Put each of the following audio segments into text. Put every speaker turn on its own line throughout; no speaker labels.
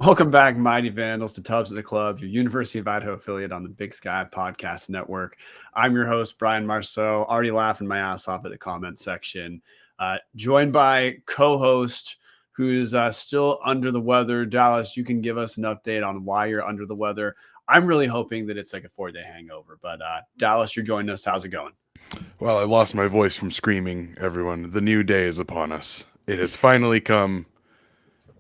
Welcome back, Mighty Vandals, to Tubs at the Club, your University of Idaho affiliate on the Big Sky Podcast Network. I'm your host, Brian Marceau, already laughing my ass off at the comment section. Joined by co-host who's still under the weather. Dallas, you can give us an update on why you're under the weather. I'm really hoping that it's like a 4-day hangover. But Dallas, you're joining us. How's it going?
Well, I lost my voice from screaming, everyone. The new day is upon us. It has finally come.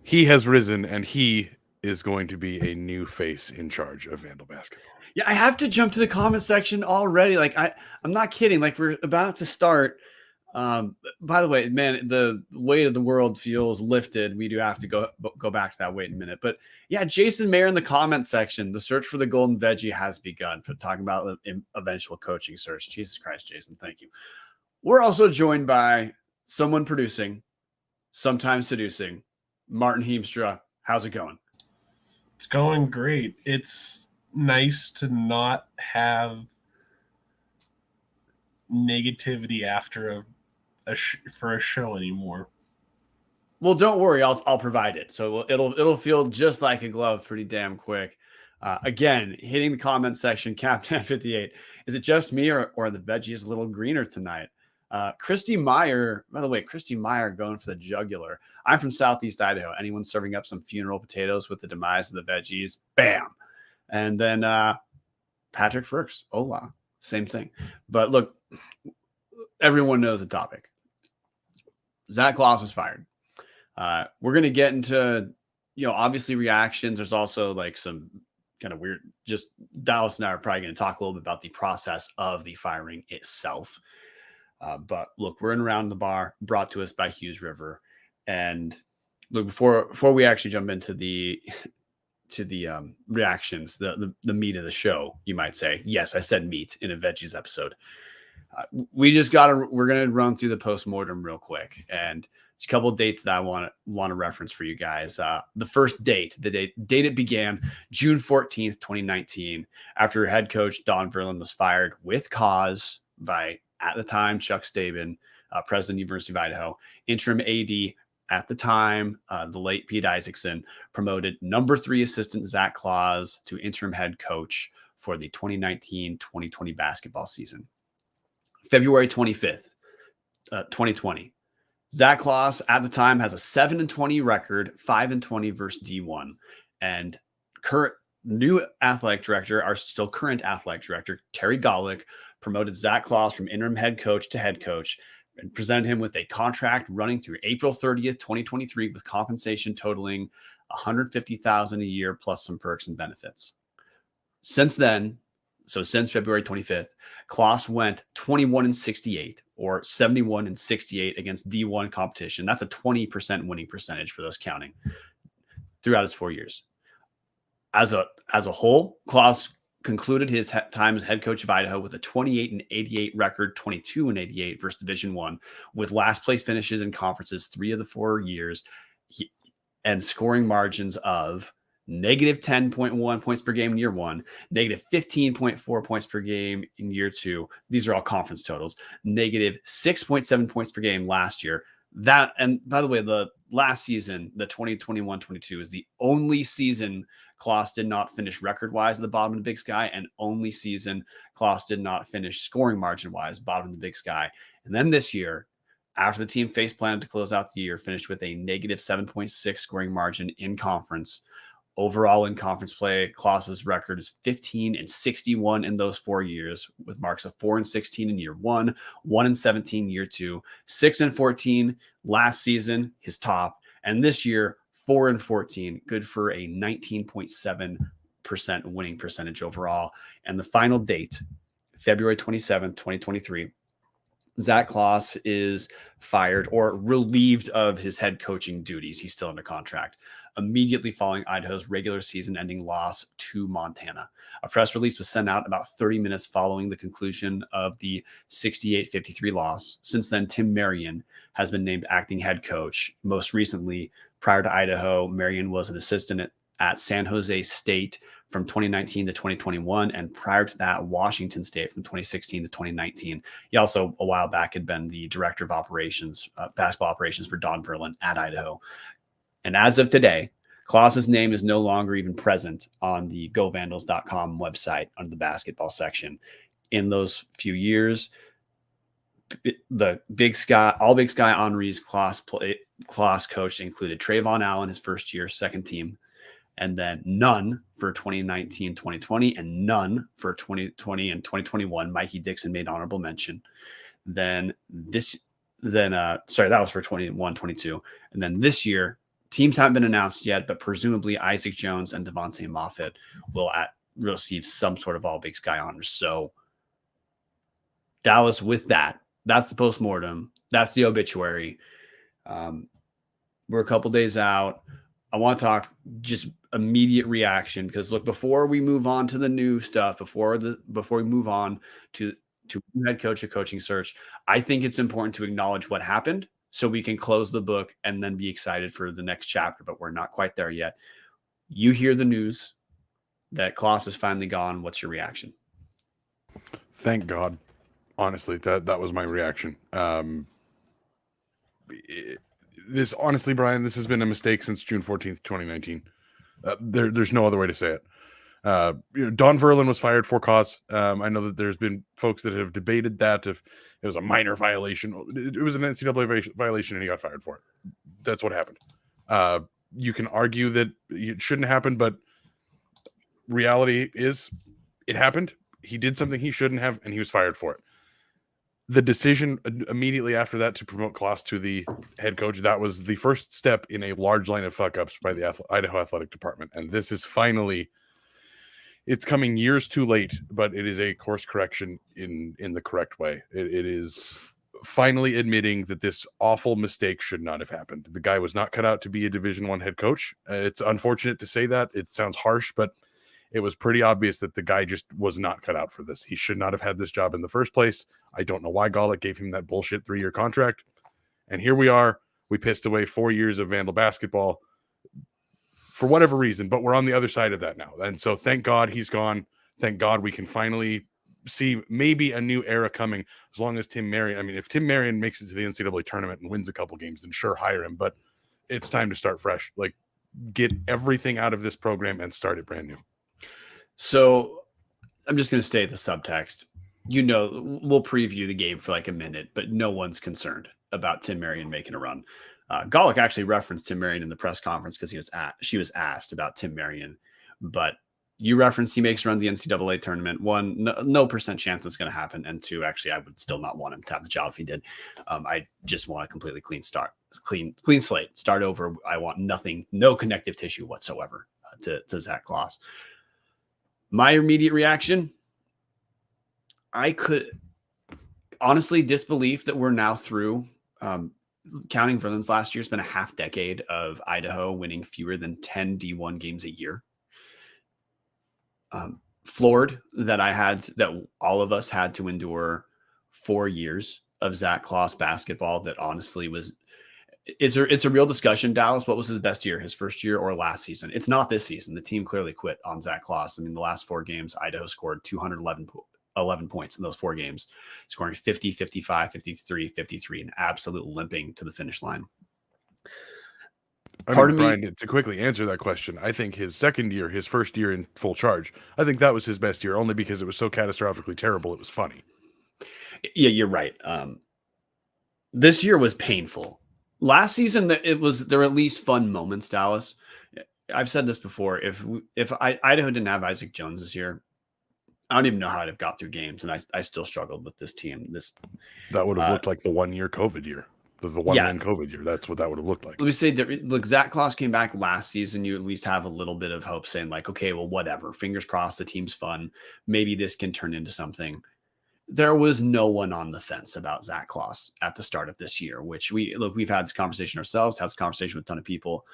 He has risen, and he is going to be a new face in charge of Vandal basketball.
Yeah, I have to jump to the comment section already. Like, I'm not kidding. Like, we're about to start. By the way, man, the weight of the world feels lifted. We do have to go back to that weight in a minute. But yeah, Jason Mayer in the comment section, the search for the golden veggie has begun, for talking about the eventual coaching search. Jesus Christ, Jason, thank you. We're also joined by someone producing, sometimes seducing, Martin Heemstra. How's it going?
It's going great. It's nice to not have negativity after for a show anymore.
Well, don't worry, I'll provide it. So it'll feel just like a glove pretty damn quick. Again, hitting the comment section, Captain 58. Is it just me or the veggies a little greener tonight? Christy Meyer, by the way, Christy Meyer going for the jugular. I'm from Southeast Idaho. Anyone serving up some funeral potatoes with the demise of the veggies? Bam. And then Patrick Firks, hola, same thing. But look, everyone knows the topic. Zac Claus was fired. We're going to get into, obviously reactions. There's also like some kind of weird, just Dallas and I are probably going to talk a little bit about the process of the firing itself. But look, we're in Around the Bar, brought to us by Hughes River. And look, before we actually jump into the reactions, the meat of the show, you might say. Yes, I said meat in a veggies episode. We're going to run through the postmortem real quick. And it's a couple of dates that I want to reference for you guys. The first date, the date it began, June 14th, 2019, after head coach Don Verlin was fired with cause by, at the time, Chuck Staben, president of the University of Idaho. Interim AD at the time, the late Pete Isaacson, promoted number 3 assistant Zac Claus to interim head coach for the 2019-2020 basketball season. February 25th, 2020. Zac Claus at the time has a 7-20 record, 5-20 versus D1. And current athletic director Terry Gawlik promoted Zac Claus from interim head coach to head coach and presented him with a contract running through April 30th, 2023, with compensation totaling $150,000 a year plus some perks and benefits. Since then, so since February 25th, Kloss went 21-68 or 71-68 against D1 competition. That's a 20% winning percentage for those counting throughout his 4 years. As a whole, Kloss concluded his time as head coach of Idaho with a 28-88 record, 22-88 versus Division I, with last place finishes in conferences 3 of the 4 years, and scoring margins of negative 10.1 points per game in year 1, negative 15.4 points per game in year 2. These are all conference totals. Negative 6.7 points per game last year. That, and by the way, the last season, the 2021-22, is the only season Kloss did not finish record-wise at the bottom of the Big Sky, and only season Kloss did not finish scoring margin-wise bottom of the Big Sky. And then this year, after the team face planted to close out the year, finished with a negative 7.6 scoring margin in conference. Overall, in conference play, Kloss's record is 15-61 in those 4 years, with marks of 4-16 in year 1, 1-17 year 2, 6-14 last season, his top, and this year 4-14, good for a 19.7% winning percentage overall. And the final date, February 27th, 2023. Zac Claus is fired or relieved of his head coaching duties. He's still under contract, immediately following Idaho's regular season-ending loss to Montana. A press release was sent out about 30 minutes following the conclusion of the 68-53 loss. Since then, Tim Marion has been named acting head coach. Most recently, prior to Idaho, Marion was an assistant at San Jose State from 2019 to 2021, and prior to that, Washington State from 2016 to 2019. He also, a while back, had been the director of operations, basketball operations for Don Verlin at Idaho. And as of today, Kloss's name is no longer even present on the govandals.com website under the basketball section. In those few years, the Big Sky, all Big Sky Henri's Kloss coach included Trayvon Allen, his first year, second team, and then none for 2019, 2020, and none for 2020 and 2021. Mikey Dixon made honorable mention. That was for 21, 22. And then this year, teams haven't been announced yet, but presumably Isaac Jones and Devontae Moffitt will receive some sort of all Big Sky honors. So Dallas, with that's the postmortem. That's the obituary. We're a couple days out. I want to talk just immediate reaction because look, before we move on to the new stuff, before we move on to head coach, a coaching search, I think it's important to acknowledge what happened so we can close the book and then be excited for the next chapter, but we're not quite there yet. You hear the news that Kloss is finally gone. What's your reaction?
Thank God. Honestly, that was my reaction. Honestly, Brian, this has been a mistake since June 14th, 2019. There's no other way to say it. Don Verlin was fired for cause. I know that there's been folks that have debated that if it was a minor violation. It was an NCAA violation and he got fired for it. That's what happened. You can argue that it shouldn't happen, but reality is it happened. He did something he shouldn't have, and he was fired for it. The decision immediately after that to promote Kloss to the head coach, that was the first step in a large line of fuck-ups by the Idaho Athletic Department. And this is finally, it's coming years too late, but it is a course correction in the correct way. It is finally admitting that this awful mistake should not have happened. The guy was not cut out to be a Division I head coach. It's unfortunate to say that. It sounds harsh, but it was pretty obvious that the guy just was not cut out for this. He should not have had this job in the first place. I don't know why Gawlik gave him that bullshit 3-year contract. And here we are. We pissed away 4 years of Vandal basketball for whatever reason, but we're on the other side of that now. And so thank God he's gone. Thank God we can finally see maybe a new era coming as long as Tim Marion. I mean, if Tim Marion makes it to the NCAA tournament and wins a couple games, then sure, hire him. But it's time to start fresh. Like, get everything out of this program and start it brand new.
So I'm just going to stay at the subtext. We'll preview the game for like a minute, but no one's concerned about Tim Marion making a run. Gawlik actually referenced Tim Marion in the press conference because she was asked about Tim Marion, but you referenced he makes a run the NCAA tournament. One, no percent chance that's going to happen. And two, actually, I would still not want him to have the job if he did. I just want a completely clean slate, start over. I want nothing, no connective tissue whatsoever to Zac Claus. My immediate reaction, I could honestly disbelief that we're now through, counting Verlin's last year, it's been a half decade of Idaho winning fewer than 10 D1 games a year. Floored that all of us had to endure 4 years of Zac Claus basketball that honestly it's a real discussion. Dallas, what was his best year, his first year or last season? It's not this season. The team clearly quit on Zac Claus. I mean, the last 4 games, Idaho scored 211 points in those 4 games, scoring 50, 55, 53, 53, and absolute limping to the finish line.
Brian, to quickly answer that question, I think his second year, his first year in full charge, I think that was his best year only because it was so catastrophically terrible. It was funny. Yeah,
you're right. This year was painful. Last season, there were at least fun moments, Dallas. I've said this before. If Idaho didn't have Isaac Jones this year, I don't even know how I'd have got through games, and I still struggled with this team.
That would have looked like the 1 year COVID year. The one-win COVID year. That's what that would have looked like.
Let me say, look, Zac Claus came back last season. You at least have a little bit of hope saying like, okay, well, whatever. Fingers crossed, the team's fun. Maybe this can turn into something. There was no one on the fence about Zac Claus at the start of this year, which we've had this conversation ourselves, had this conversation with a ton of people.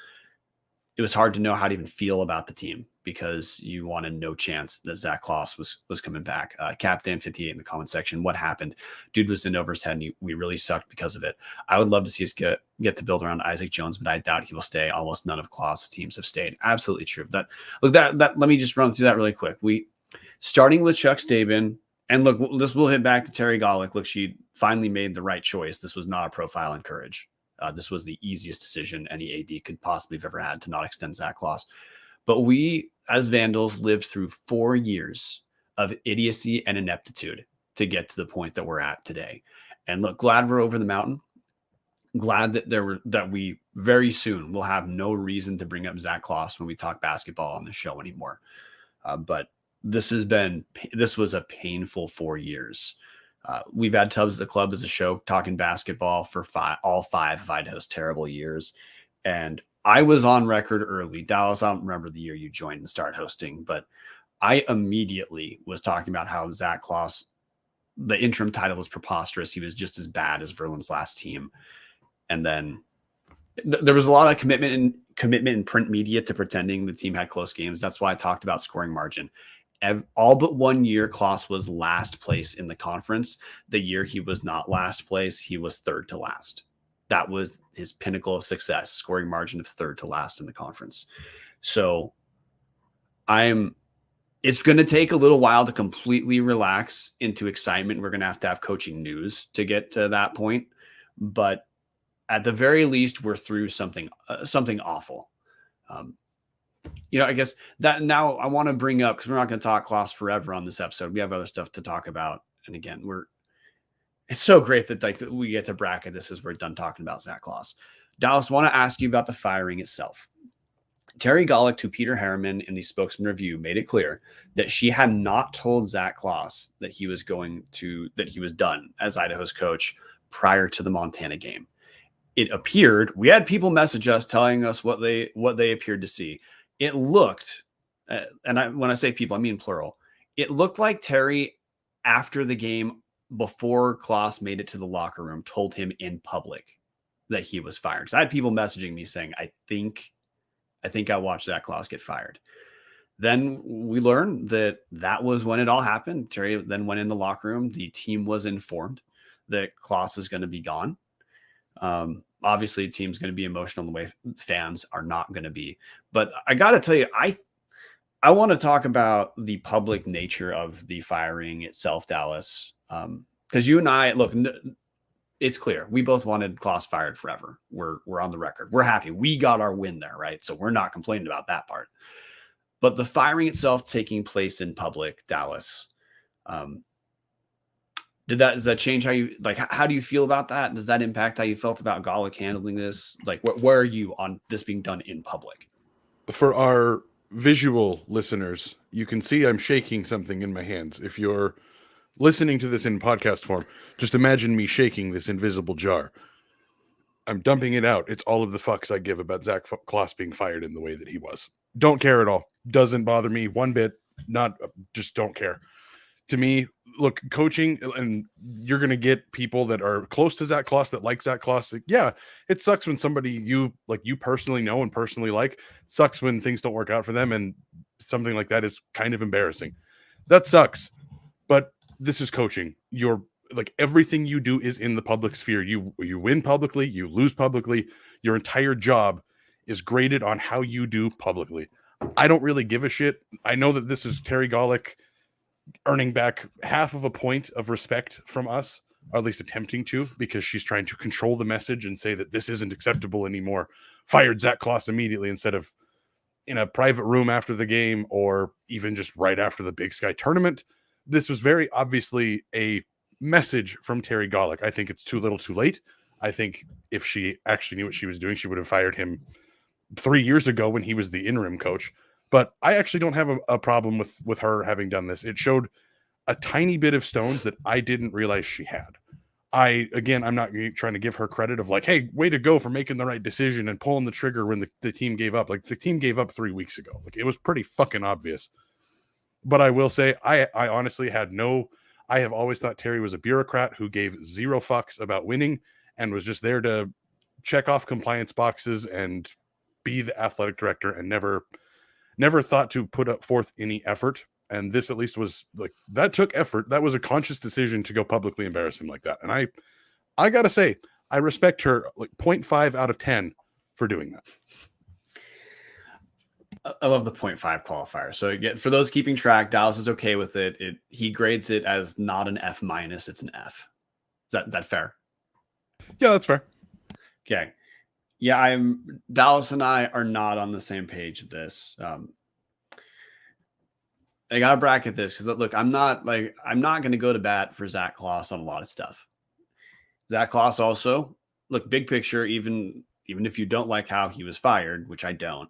It was hard to know how to even feel about the team because you wanted no chance that Zac Claus was coming back. Captain 58 in the comment section. What happened? Dude was in over his head and we really sucked because of it. I would love to see us get to build around Isaac Jones, but I doubt he will stay. Almost none of Claus' teams have stayed. Absolutely true. Let me just run through that really quick. Starting with Chuck Stabin, and look, this will hit back to Terry Gawlik. Look, she finally made the right choice. This was not a profile in courage. This was the easiest decision any AD could possibly have ever had to not extend Zac Claus. But we, as Vandals, lived through 4 years of idiocy and ineptitude to get to the point that we're at today. And look, glad we're over the mountain. Glad that we very soon will have no reason to bring up Zac Claus when we talk basketball on the show anymore. But this was a painful 4 years. We've had Tubbs at the Club as a show talking basketball for all 5 of Idaho's terrible years. And I was on record early. Dallas, I don't remember the year you joined and started hosting, but I immediately was talking about how Zac Claus, the interim title was preposterous. He was just as bad as Verlin's last team. And then there was a lot of commitment in print media to pretending the team had close games. That's why I talked about scoring margin. All but 1 year, Kloss was last place in the conference. The year he was not last place, he was third to last. That was his pinnacle of success, scoring margin of third to last in the conference. So it's going to take a little while to completely relax into excitement. We're going to have coaching news to get to that point. But at the very least, we're through something awful. I guess that now I want to bring up, because we're not going to talk Kloss forever on this episode. We have other stuff to talk about. And again, it's so great that we get to bracket this as we're done talking about Zac Claus. Dallas, want to ask you about the firing itself. Terry Gawlik to Peter Harriman in the Spokesman Review made it clear that she had not told Zac Claus that he was done as Idaho's coach prior to the Montana game. It appeared, we had people message us telling us what they appeared to see. It looked, when I say people, I mean plural. It looked like Terry, after the game, before Kloss made it to the locker room, told him in public that he was fired. So I had people messaging me saying, I think I watched Zac Claus get fired. Then we learned that was when it all happened. Terry then went in the locker room. The team was informed that Kloss is going to be gone. Obviously, the team's going to be emotional the way fans are not going to be. But I got to tell you, I want to talk about the public nature of the firing itself, Dallas. Because you and I, look, it's clear. We both wanted Kloss fired forever. We're on the record. We're happy. We got our win there, right? So we're not complaining about that part. But the firing itself taking place in public, Dallas, does that change how you, how do you feel about that? Does that impact how you felt about Gawlik handling this? Where are you on this being done in public?
For our visual listeners, you can see I'm shaking something in my hands. If you're listening to this in podcast form, just imagine me shaking this invisible jar. I'm dumping it out. It's all of the fucks I give about Zac Claus being fired in the way that he was. Don't care at all. Doesn't bother me one bit. Just don't care. To me, look, coaching, and you're going to get people that are close to Zac Claus that like Zac Claus. Yeah, it sucks when somebody you personally know and personally like. It sucks when things don't work out for them, and something like that is kind of embarrassing. That sucks. But this is coaching. Everything you do is in the public sphere. You win publicly, you lose publicly. Your entire job is graded on how you do publicly. I don't really give a shit. I know that this is Terry Gawlik earning back half of a point of respect from us, or at least attempting to, because she's trying to control the message and say that this isn't acceptable anymore. Fired Zac Claus immediately instead of in a private room after the game or even just right after the Big Sky tournament. This was very obviously a message from Terry Gawlik. I think it's too little too late. I think if she actually knew what she was doing, she would have fired him 3 years ago when he was the interim coach. But I actually don't have a problem with her having done this. It showed a tiny bit of stones that I didn't realize she had. I'm not trying to give her credit of hey, way to go for making the right decision and pulling the trigger when the team gave up. The team gave up 3 weeks ago. It was pretty fucking obvious. But I will say, I honestly I have always thought Terry was a bureaucrat who gave zero fucks about winning and was just there to check off compliance boxes and be the athletic director and never thought to put up forth any effort. And this at least was that took effort. That was a conscious decision to go publicly embarrass him like that. And I got to say, I respect her 0.5 out of 10 for doing that.
I love the 0.5 qualifier. So again, for those keeping track, Dallas is okay with it. He grades it as not an F-, it's an F. Is that fair?
Yeah, that's fair.
Okay. Yeah, Dallas and I are not on the same page of this. I gotta bracket this because look, I'm not going to go to bat for Zac Claus on a lot of stuff. Zac Claus also, look, big picture, even if you don't like how he was fired, which I don't,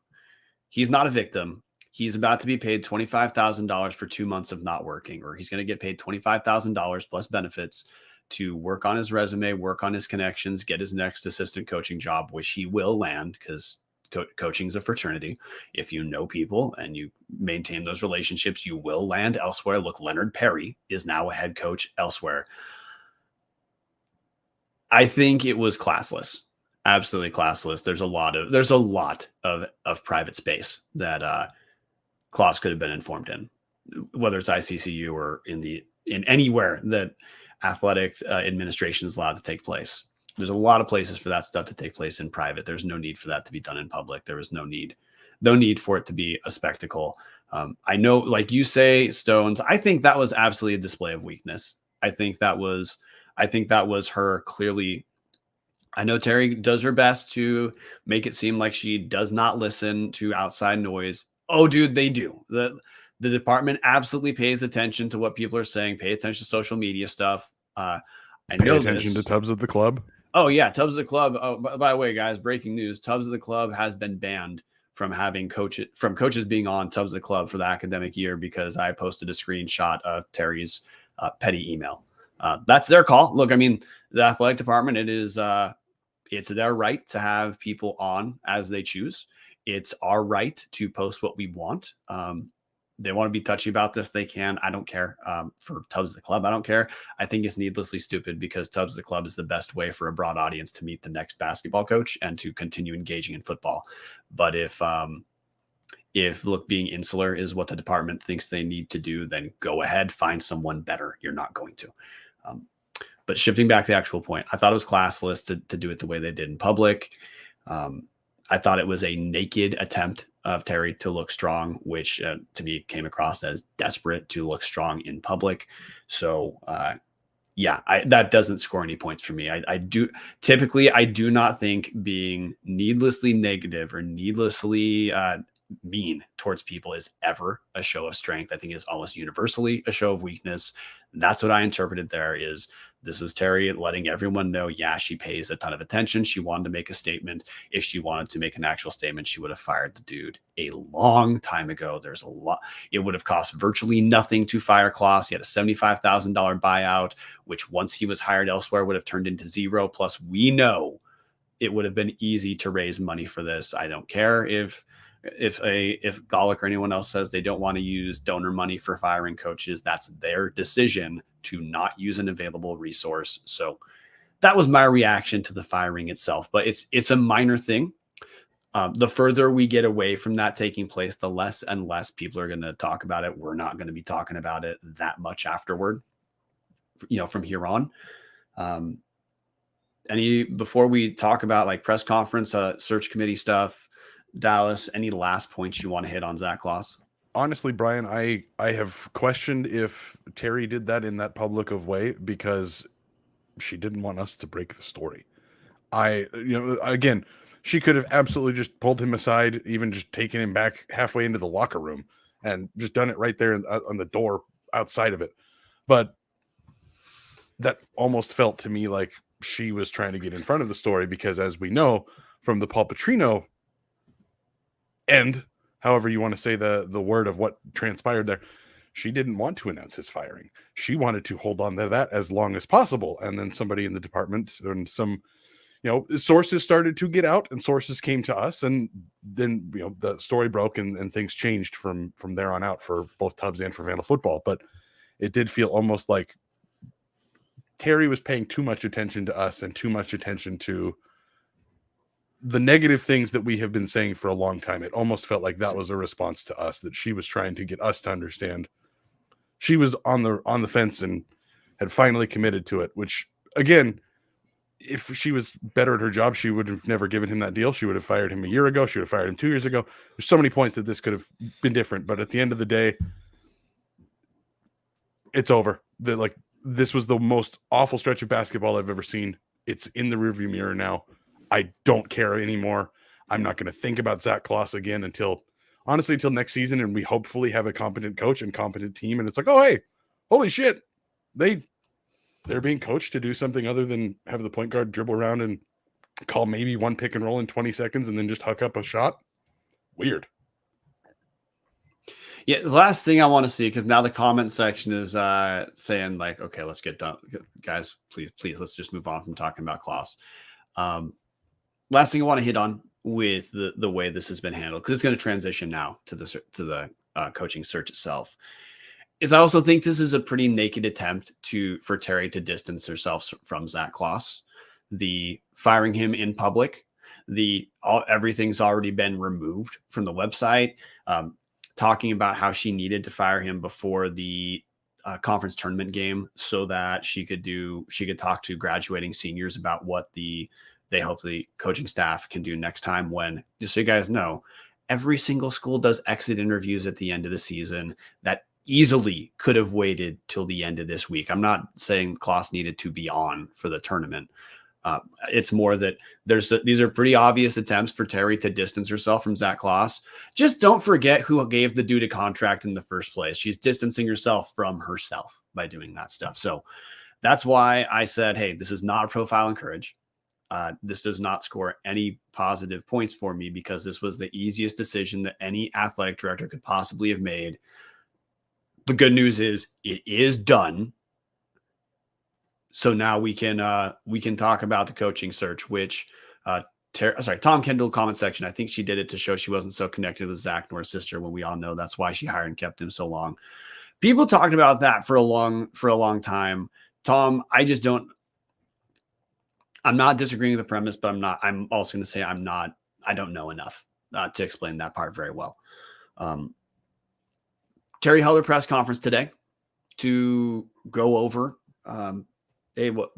he's not a victim. He's about to be paid $25,000 for 2 months of not working, or he's going to get paid $25,000 plus benefits to work on his resume, work on his connections, get his next assistant coaching job, which he will land because coaching is a fraternity. If you know people and you maintain those relationships, you will land elsewhere. Look, Leonard Perry is now a head coach elsewhere. I think it was classless, absolutely classless. There's a lot of private space that Kloss could have been informed in, whether it's ICCU or in anywhere that athletics administration is allowed to take place. There's a lot of places for that stuff to take place in private. There's no need for that to be done in public. There was no need for it to be a spectacle. I know, like you say, Stones, I think that was absolutely a display of weakness. I think that was her clearly. I know Terry does her best to make it seem like she does not listen to outside noise. Oh, dude, they do. The department absolutely pays attention to what people are saying. Pay attention to social media stuff.
Pay attention to Tubbs at the club.
Oh yeah, Tubbs of the club. Oh, by the way, guys, breaking news: Tubbs of the club has been banned from having coaches being on Tubbs of the club for the academic year because I posted a screenshot of Terry's petty email. That's their call. Look, I mean, the athletic department, it's their right to have people on as they choose. It's our right to post what we want. They want to be touchy about this, they can. I don't care. For Tubbs of the club, I don't care. I think it's needlessly stupid because Tubbs of the club is the best way for a broad audience to meet the next basketball coach and to continue engaging in football. But if being insular is what the department thinks they need to do, then go ahead, find someone better. You're not going to. But shifting back to the actual point, I thought it was classless to do it the way they did in public. I thought it was a naked attempt of Terry to look strong, which to me came across as desperate to look strong in public. So that doesn't score any points for me. I do not think being needlessly negative or needlessly mean towards people is ever a show of strength. I think it's almost universally a show of weakness. That's what I interpreted there. This is Terry letting everyone know, yeah, she pays a ton of attention. She wanted to make a statement. If she wanted to make an actual statement, she would have fired the dude a long time ago. There's a lot. It would have cost virtually nothing to fire Kloss. He had a $75,000 buyout, which once he was hired elsewhere would have turned into zero. Plus, we know it would have been easy to raise money for this. I don't care if Gawlik or anyone else says they don't want to use donor money for firing coaches. That's their decision to not use an available resource. So that was my reaction to the firing itself, but it's a minor thing. The further we get away from that taking place, the less and less people are going to talk about it. We're not going to be talking about it that much afterward, from here on. Before we talk about like press conference, search committee stuff, Dallas, any last points you want to hit on Zac Claus?
Honestly, Brian, I have questioned if Terry did that in that public of way because she didn't want us to break the story. Again, she could have absolutely just pulled him aside, even just taken him back halfway into the locker room and just done it right there on the door outside of it. But that almost felt to me like she was trying to get in front of the story because, as we know from the Paul Petrino end, however you want to say the word of what transpired there, she didn't want to announce his firing. She wanted to hold on to that as long as possible. And then somebody in the department and some, sources started to get out and sources came to us. And then, the story broke and things changed from there on out for both Tubbs and for Vandal football. But it did feel almost like Terry was paying too much attention to us and too much attention to the negative things that we have been saying for a long time. It almost felt like that was a response to us, that she was trying to get us to understand she was on the fence and had finally committed to it, which again, if she was better at her job, she would have never given him that deal. She would have fired him a year ago. She would have fired him 2 years ago. There's so many points that this could have been different, but at the end of the day, it's over. This was the most awful stretch of basketball I've ever seen. It's in the rearview mirror now. I don't care anymore. I'm not going to think about Zac Claus again until next season, and we hopefully have a competent coach and competent team. And it's like, oh, hey, holy shit, they're being coached to do something other than have the point guard dribble around and call maybe one pick and roll in 20 seconds and then just huck up a shot. Weird.
Yeah, the last thing I want to see, because now the comment section is saying like, okay, let's get done, guys. Please, let's just move on from talking about Kloss. Last thing I want to hit on with the way this has been handled, because it's going to transition now to the coaching search itself, is I also think this is a pretty naked attempt for Terry to distance herself from Zac Claus. The firing him in public, everything's already been removed from the website. Talking about how she needed to fire him before the conference tournament game so that she could talk to graduating seniors about what they hope the coaching staff can do next time. When, just so you guys know, every single school does exit interviews at the end of the season that easily could have waited till the end of this week. I'm not saying Kloss needed to be on for the tournament. It's more that these are pretty obvious attempts for Terry to distance herself from Zac Claus. Just don't forget who gave the dude a contract in the first place. She's distancing herself from herself by doing that stuff. So that's why I said, hey, this is not a profile in courage. This does not score any positive points for me, because this was the easiest decision that any athletic director could possibly have made. The good news is it is done. So now we can talk about the coaching search, which Tom Kendall comment section, I think she did it to show she wasn't so connected with Zach nor his sister, when we all know that's why she hired and kept him so long. People talked about that for a long time. Tom, I'm not disagreeing with the premise, but I'm also going to say I don't know enough to explain that part very well. Terry held a press conference today to go over, to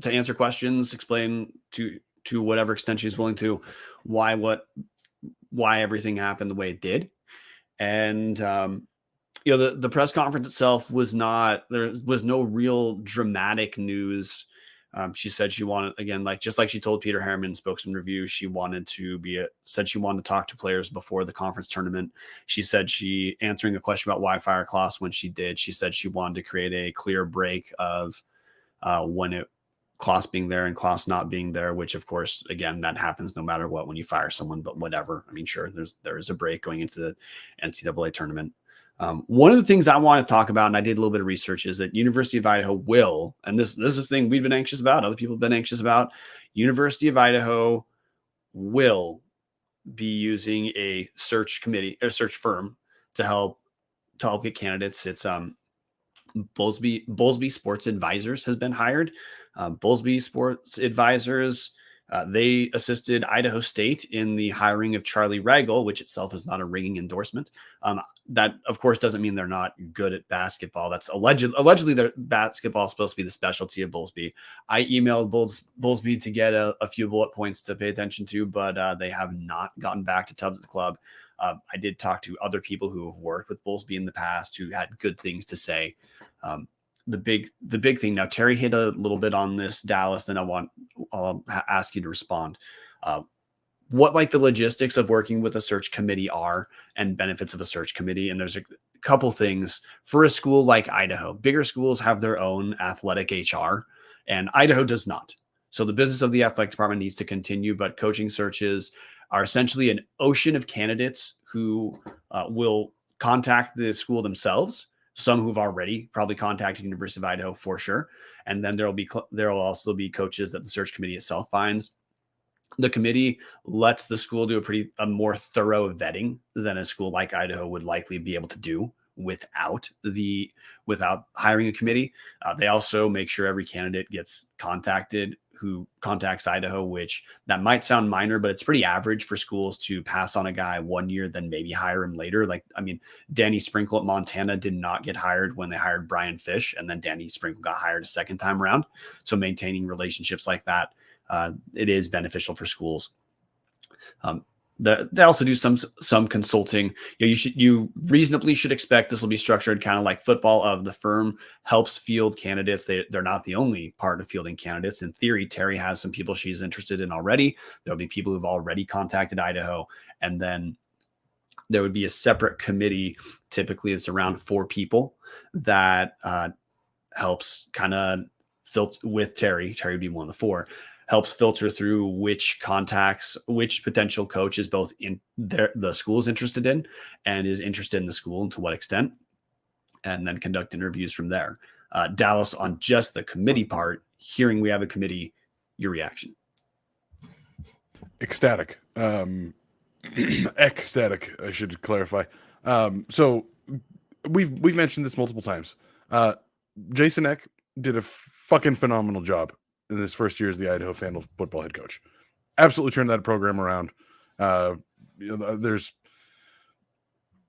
answer questions, explain to whatever extent she's willing to why everything happened the way it did. And, the press conference itself there was no real dramatic news. She said she wanted, again, just like she told Peter Harriman, spokesman review, she wanted to talk to players before the conference tournament. She said answering a question about why fire Kloss when she did, she said she wanted to create a clear break of Kloss being there and Kloss not being there, which of course, again, that happens no matter what when you fire someone, but whatever. I mean, sure, there is a break going into the NCAA tournament. One of the things I want to talk about, and I did a little bit of research, is that University of Idaho will, and this is a thing we've been anxious about, other people have been anxious about, University of Idaho will be using a search committee or search firm to help get candidates. It's Bowlesby Sports Advisors has been hired. Bowlesby Sports Advisors, they assisted Idaho State in the hiring of Charlie Ragle, which itself is not a ringing endorsement. That, of course, doesn't mean they're not good at basketball. That's allegedly their basketball is supposed to be the specialty of Bowlesby. I emailed Bowlesby to get a few bullet points to pay attention to, but they have not gotten back to Tubbs at the club. I did talk to other people who have worked with Bowlesby in the past who had good things to say. The big thing now, Terry hit a little bit on this, Dallas, and I'll ask you to respond. What the logistics of working with a search committee are and benefits of a search committee. And there's a couple things for a school like Idaho. Bigger schools have their own athletic HR, and Idaho does not. So the business of the athletic department needs to continue, but coaching searches are essentially an ocean of candidates who will contact the school themselves. Some who've already probably contacted University of Idaho for sure. And then there will also be coaches that the search committee itself finds. The committee lets the school do a more thorough vetting than a school like Idaho would likely be able to do without hiring a committee. They also make sure every candidate gets contacted who contacts Idaho, which that might sound minor, but it's pretty average for schools to pass on a guy 1 year, then maybe hire him later. Danny Sprinkle at Montana did not get hired when they hired Brian Fish, and then Danny Sprinkle got hired a second time around. So maintaining relationships like that, it is beneficial for schools. They also do some consulting. You reasonably should expect this will be structured kind of like football. Of the firm helps field candidates. They're not the only part of fielding candidates. In theory, Terry has some people she's interested in already. There'll be people who've already contacted Idaho, and then there would be a separate committee. Typically, it's around 4 people that helps kind of filter with Terry. Terry would be one of the 4. Helps filter through which potential coach is both in the school is interested in and is interested in the school and to what extent, and then conduct interviews from there. Dallas, on just the committee part, hearing we have a committee, your reaction?
Ecstatic. Ecstatic, I should clarify. So we've mentioned this multiple times. Jason Eck did a fucking phenomenal job in his first year as the Idaho Vandal football head coach. Absolutely turned that program around. There's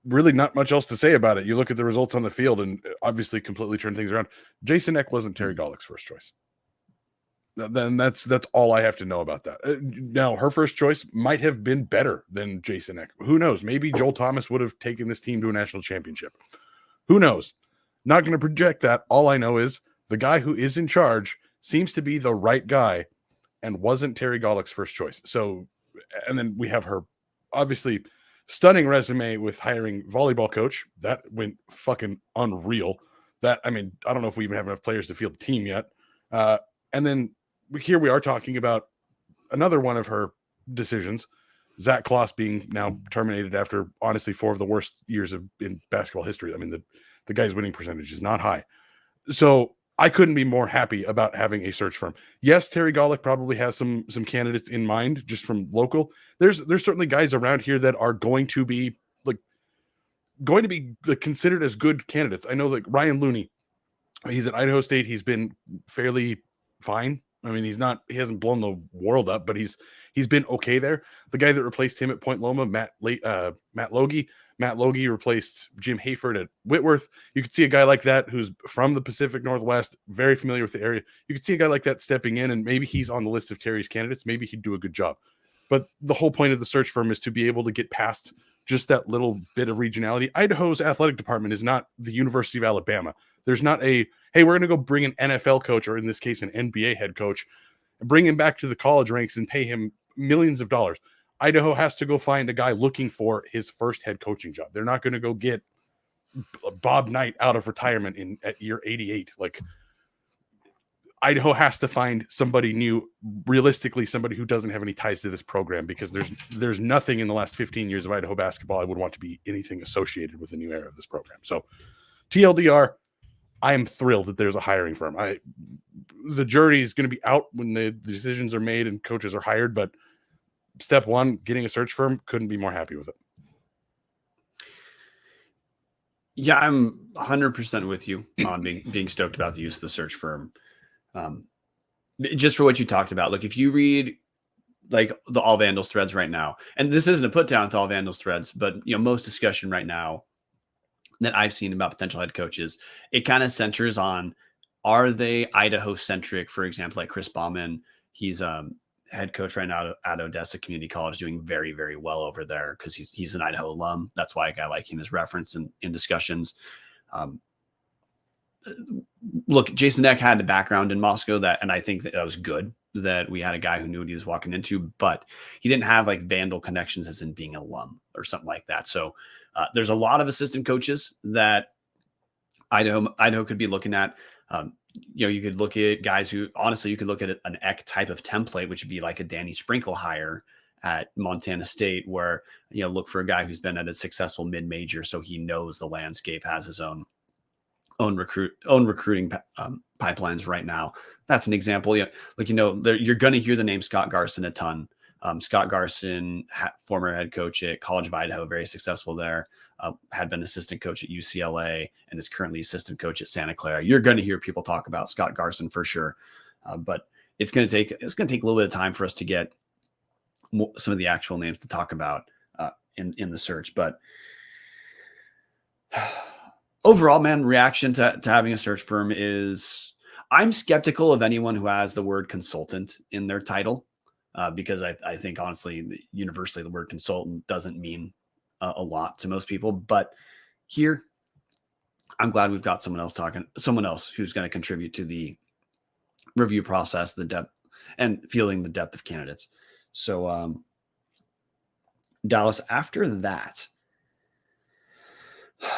really not much else to say about it. You look at the results on the field and obviously completely turned things around. Jason Eck wasn't Terry Gawlik's first choice. Then that's all I have to know about that. Now, her first choice might have been better than Jason Eck. Who knows? Maybe Joel Thomas would have taken this team to a national championship. Who knows? Not going to project that. All I know is the guy who is in charge seems to be the right guy and wasn't Terry Gawlik's first choice. So, and then we have her obviously stunning resume with hiring volleyball coach. That went fucking unreal. I don't know if we even have enough players to field the team yet. And then here we are talking about another one of her decisions, Zac Claus being now terminated after honestly 4 of the worst years in basketball history. I mean, the guy's winning percentage is not high. So I couldn't be more happy about having a search firm. Yes, Terry Gawlik probably has some candidates in mind just from local. There's certainly guys around here that are going to be considered as good candidates. I know like Ryan Looney, he's at Idaho State. He's been fairly fine. I mean, he hasn't blown the world up, but he's been okay there. The guy that replaced him at Point Loma, Matt Logie. Matt Logie replaced Jim Hayford at Whitworth. You could see a guy like that who's from the Pacific Northwest, very familiar with the area. You could see a guy like that stepping in, and maybe he's on the list of Terry's candidates. Maybe he'd do a good job. But the whole point of the search firm is to be able to get past just that little bit of regionality. Idaho's athletic department is not the University of Alabama. There's not hey, we're going to go bring an NFL coach, or in this case, an NBA head coach, and bring him back to the college ranks and pay him millions of dollars. Idaho has to go find a guy looking for his first head coaching job. They're not going to go get Bob Knight out of retirement at year 88. Like, Idaho has to find somebody new, realistically, somebody who doesn't have any ties to this program, because there's nothing in the last 15 years of Idaho basketball I would want to be anything associated with the new era of this program. So TLDR, I am thrilled that there's a hiring firm. The jury is going to be out when the decisions are made and coaches are hired, but step one, getting a search firm, couldn't be more happy with it.
Yeah, I'm 100% with you on being stoked about the use of the search firm. Just for what you talked about, like if you read like the All Vandals threads right now, and this isn't a put down to All Vandals threads, but most discussion right now that I've seen about potential head coaches, it kind of centers on, are they Idaho centric? For example, like Chris Bauman, he's head coach right now at Odessa Community College, doing very, very well over there because he's an Idaho alum. That's why a guy like him is referenced in discussions. Look, Jason Eck had the background in Moscow and I think that was good that we had a guy who knew what he was walking into, but he didn't have like Vandal connections as in being an alum or something like that. So there's a lot of assistant coaches that Idaho could be looking at. You could look at guys who, honestly, you could look at an Eck type of template, which would be like a Danny Sprinkle hire at Montana State, where, look for a guy who's been at a successful mid-major, so he knows the landscape, has his own recruiting pipelines right now. That's an example. You're going to hear the name Scott Garson a ton. Scott Garson, former head coach at College of Idaho, very successful there. Had been assistant coach at UCLA and is currently assistant coach at Santa Clara. You're going to hear people talk about Scott Garson for sure, but it's going to take a little bit of time for us to get some of the actual names to talk about in the search. But overall, man, reaction to having a search firm is, I'm skeptical of anyone who has the word consultant in their title. because I think honestly, universally, the word consultant doesn't mean a lot to most people. But here, I'm glad we've got someone else who's going to contribute to the review process, the depth, and feeling the depth of candidates. So, Dallas, after that,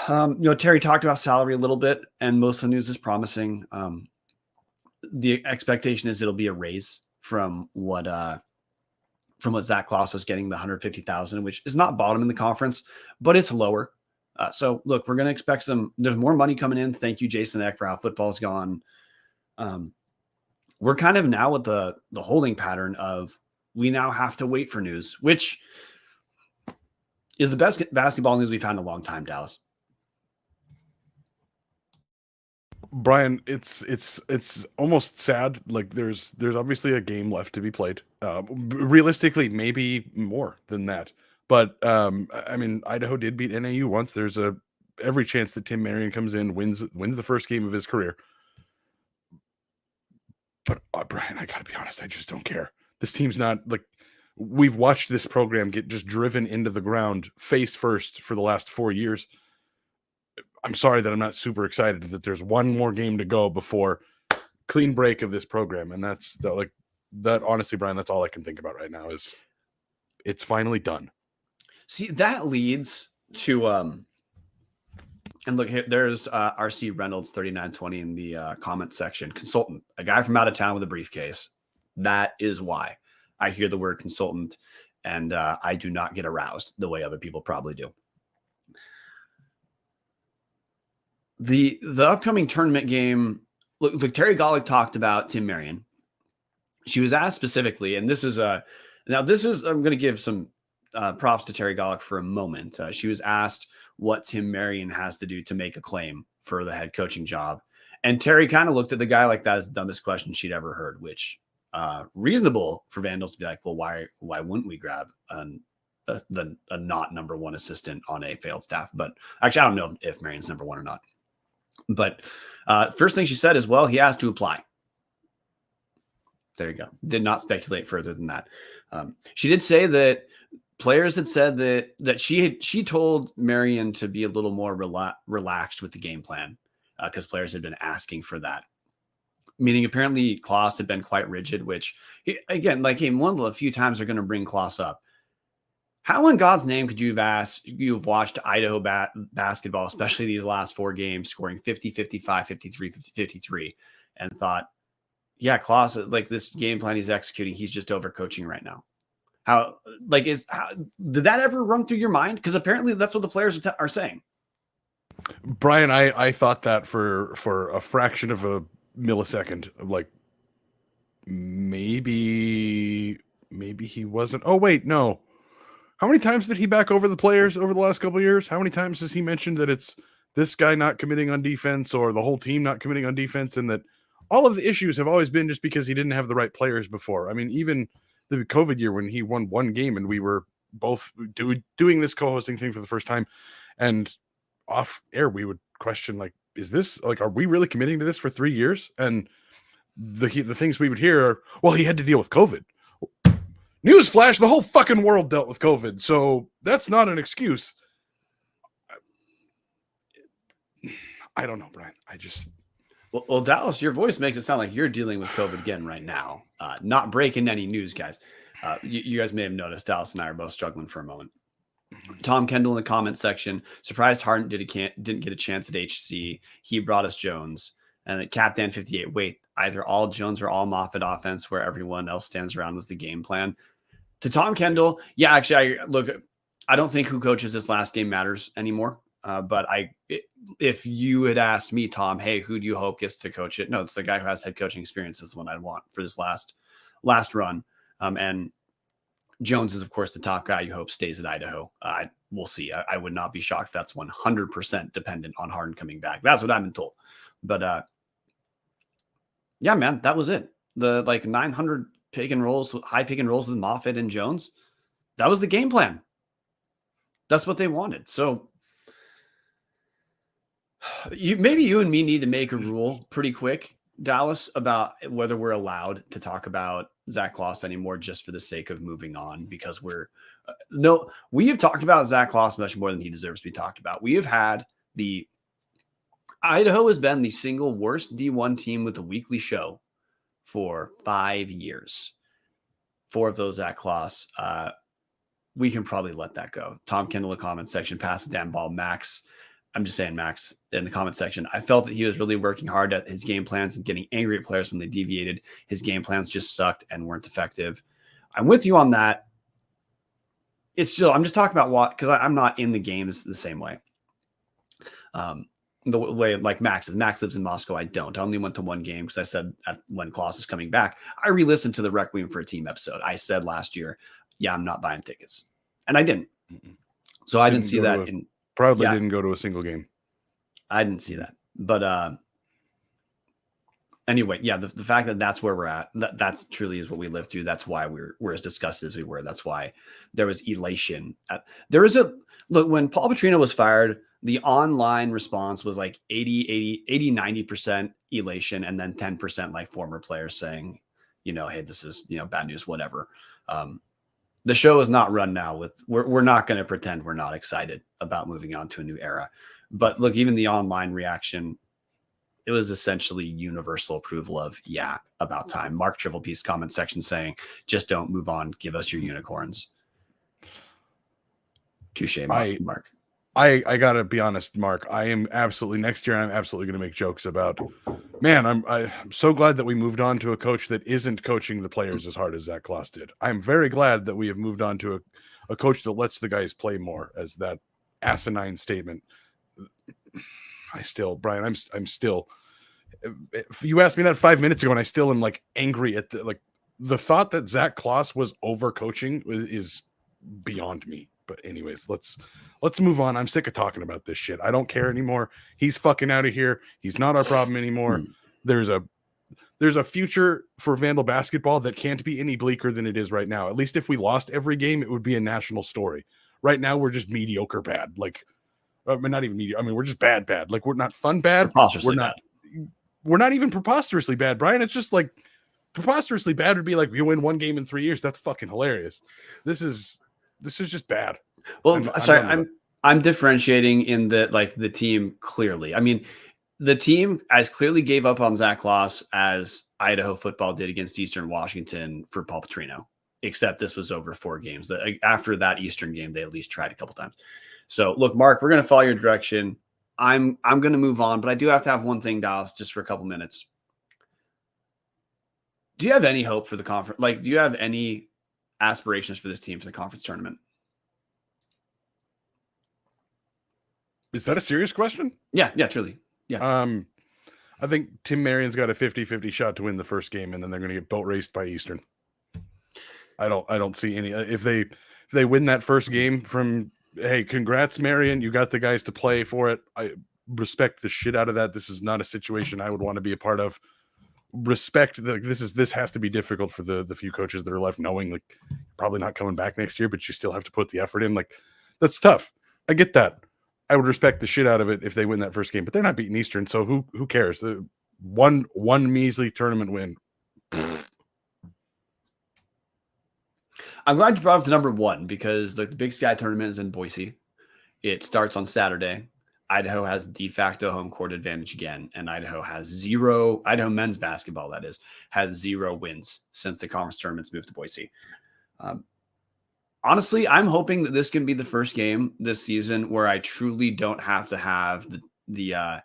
Terry talked about salary a little bit, and most of the news is promising. The expectation is it'll be a raise from what Zac Claus was getting, the 150,000, which is not bottom in the conference, but it's lower. So look, we're going to expect there's more money coming in. Thank you, Jason Eck, for how football's gone. We're kind of now with the holding pattern of we now have to wait for news, which is the best basketball news we've had in a long time, Dallas.
Brian, it's almost sad. Like there's obviously a game left to be played. Realistically, maybe more than that. But I mean, Idaho did beat NAU once. There's every chance that Tim Marion comes in, wins the first game of his career. But Brian, I gotta be honest, I just don't care. This team's not like we've watched this program get just driven into the ground face first for the last 4 years. I'm sorry that I'm not super excited that there's one more game to go before clean break of this program. And that's that honestly, Brian, that's all I can think about right now is it's finally done.
See, that leads to, and look here, there's RC Reynolds 3920 in the comment section. Consultant, a guy from out of town with a briefcase. That is why I hear the word consultant and I do not get aroused the way other people probably do. The upcoming tournament game, look, Terry Gawlik talked about Tim Marion. She was asked specifically, and this is I'm going to give some props to Terry Gawlik for a moment. She was asked what Tim Marion has to do to make a claim for the head coaching job. And Terry kind of looked at the guy like that as the dumbest question she'd ever heard, which reasonable for Vandals to be like, well, why wouldn't we grab a not number one assistant on a failed staff? But actually, I don't know if Marion's number one or not. But first thing she said is, well, he has to apply. There you go. Did not speculate further than that. She did say that players had said that she told Marion to be a little more relaxed with the game plan because players had been asking for that. Meaning apparently Kloss had been quite rigid, which again, like one of the few times they're going to bring Kloss up. How in God's name could you've watched Idaho basketball, especially these last 4 games, scoring 50, 55, 53, 53, and thought, yeah, Kloss, like this game plan he's executing, he's just overcoaching right now. Did that ever run through your mind? Because apparently that's what the players are saying.
Brian, I thought that for a fraction of a millisecond, like maybe he wasn't. Oh wait, no. How many times did he back over the players over the last couple of years? How many times has he mentioned that it's this guy not committing on defense or the whole team not committing on defense, and that all of the issues have always been just because he didn't have the right players before? I mean, even the COVID year when he won one game and we were both doing this co-hosting thing for the first time, and off air we would question, like, is this, like, are we really committing to this for 3 years? And the things we would hear are, well, he had to deal with COVID. Newsflash, the whole fucking world dealt with COVID, so that's not an excuse. I don't know, Brian.
Well, Dallas, your voice makes it sound like you're dealing with COVID again right now. Not breaking any news, guys. You guys may have noticed Dallas and I are both struggling for a moment. Tom Kendall in the comment section, surprised Harden didn't get a chance at HC. He brought us Jones. And then Captain 58, wait, either all Jones or all Moffitt offense where everyone else stands around was the game plan. To Tom Kendall, yeah, actually, I don't think who coaches this last game matters anymore. But if you had asked me, Tom, hey, who do you hope gets to coach it? No, it's the guy who has head coaching experience is the one I'd want for this last run. And Jones is, of course, the top guy you hope stays at Idaho. We'll see. I would not be shocked if that's 100% dependent on Harden coming back. That's what I've been told. But yeah, man, that was it. The 900 high pick and rolls with Moffitt and Jones. That was the game plan. That's what they wanted. So maybe you and me need to make a rule pretty quick, Dallas, about whether we're allowed to talk about Zac Claus anymore just for the sake of moving on, because we have talked about Zac Claus much more than he deserves to be talked about. We have had Idaho has been the single worst D1 team with a weekly show for 5 years. 4 of those Zac Claus. We can probably let that go. Tom Kendall in the comment section, pass the damn ball. Max, I'm just saying, Max, in the comment section, I felt that he was really working hard at his game plans and getting angry at players when they deviated. His game plans just sucked and weren't effective. I'm with you on that. I'm just talking about what, because I'm not in the games the same way. The way like Max is. Max lives in Moscow. I don't. I only went to one game because I said when Kloss is coming back, I re-listened to the Requiem for a Team episode. I said last year, yeah, I'm not buying tickets. And I didn't. So I didn't see that.
Didn't go to a single game.
I didn't see that. But anyway, yeah, the fact that that's where we're at, that's truly is what we lived through. That's why we're as disgusted as we were. That's why there was elation. Look, when Paul Petrino was fired, the online response was like 90% elation, and then 10% like former players saying, hey, this is, bad news, whatever. The show is not run now we're not going to pretend we're not excited about moving on to a new era. But look, even the online reaction, it was essentially universal approval of, yeah, about time. Mark Triple Piece comment section saying, just don't move on. Give us your unicorns. Touche, Mark.
I gotta be honest, Mark. Next year I'm absolutely gonna make jokes about. Man, I'm so glad that we moved on to a coach that isn't coaching the players as hard as Zac Claus did. I'm very glad that we have moved on to a coach that lets the guys play more, as that asinine statement. Brian, I'm still. If you asked me that 5 minutes ago, and I still am like angry at the thought that Zac Claus was over coaching is beyond me. But anyways, let's move on. I'm sick of talking about this shit. I don't care anymore. He's fucking out of here. He's not our problem anymore. There's a future for Vandal basketball that can't be any bleaker than it is right now. At least if we lost every game, it would be a national story. Right now, we're just mediocre bad. Not even mediocre. I mean, we're just bad. Like, we're not fun bad. We're not even preposterously bad, Brian. It's just like preposterously bad would be like you win one game in 3 years. That's fucking hilarious. This is just bad.
Well, I'm differentiating in the team clearly. I mean, the team as clearly gave up on Zac Claus as Idaho football did against Eastern Washington for Paul Petrino, except this was over 4 games. After that Eastern game, they at least tried a couple times. So look, Mark, we're going to follow your direction. I'm going to move on, but I do have to have one thing, Dallas, just for a couple minutes. Do you have any hope for the conference? Do you have any aspirations for this team for the conference tournament?
Is that a serious question?
Yeah, truly. Yeah.
I think Tim Marion's got a 50-50 shot to win the first game, and then they're going to get boat raced by Eastern. I don't see any. If they win that first game from, hey, congrats, Marion, you got the guys to play for it. I respect the shit out of that. This is not a situation I would want to be a part of. Respect this has to be difficult for the few coaches that are left, knowing probably not coming back next year, but you still have to put the effort in. That's tough. I get that. I would respect the shit out of it if they win that first game, but they're not beating Eastern, so who cares? One measly tournament win.
I'm glad you brought up the number 1 because the Big Sky tournament is in Boise. It starts on Saturday. Idaho has de facto home court advantage again, and Idaho men's basketball, that is, has 0 wins since the conference tournaments moved to Boise. Honestly, I'm hoping that this can be the first game this season where I truly don't have to have the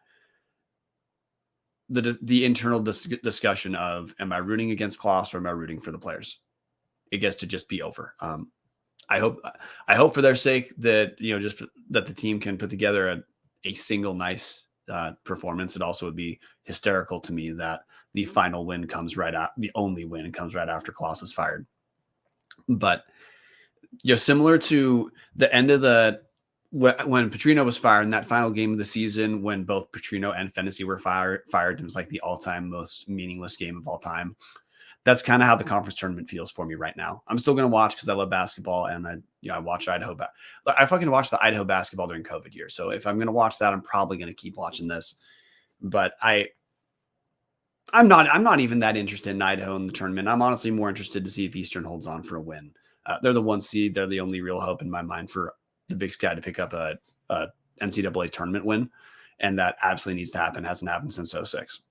internal discussion of, am I rooting against Kloss or am I rooting for the players? It gets to just be over. I hope for their sake that, that the team can put together a single nice performance. It also would be hysterical to me that the final win comes the only win comes right after Kloss is fired. But similar to the end of when Petrino was fired in that final game of the season, when both Petrino and Fennessy were fired, it was like the all-time most meaningless game of all time. That's kind of how the conference tournament feels for me right now. I'm still going to watch because I love basketball, and I watch Idaho. I fucking watched the Idaho basketball during COVID years. So if I'm going to watch that, I'm probably going to keep watching this. But I I'm not even that interested in Idaho in the tournament. I'm honestly more interested to see if Eastern holds on for a win. They're the 1 seed. They're the only real hope in my mind for the Big Sky to pick up a NCAA tournament win, and that absolutely needs to happen. Hasn't happened since 06.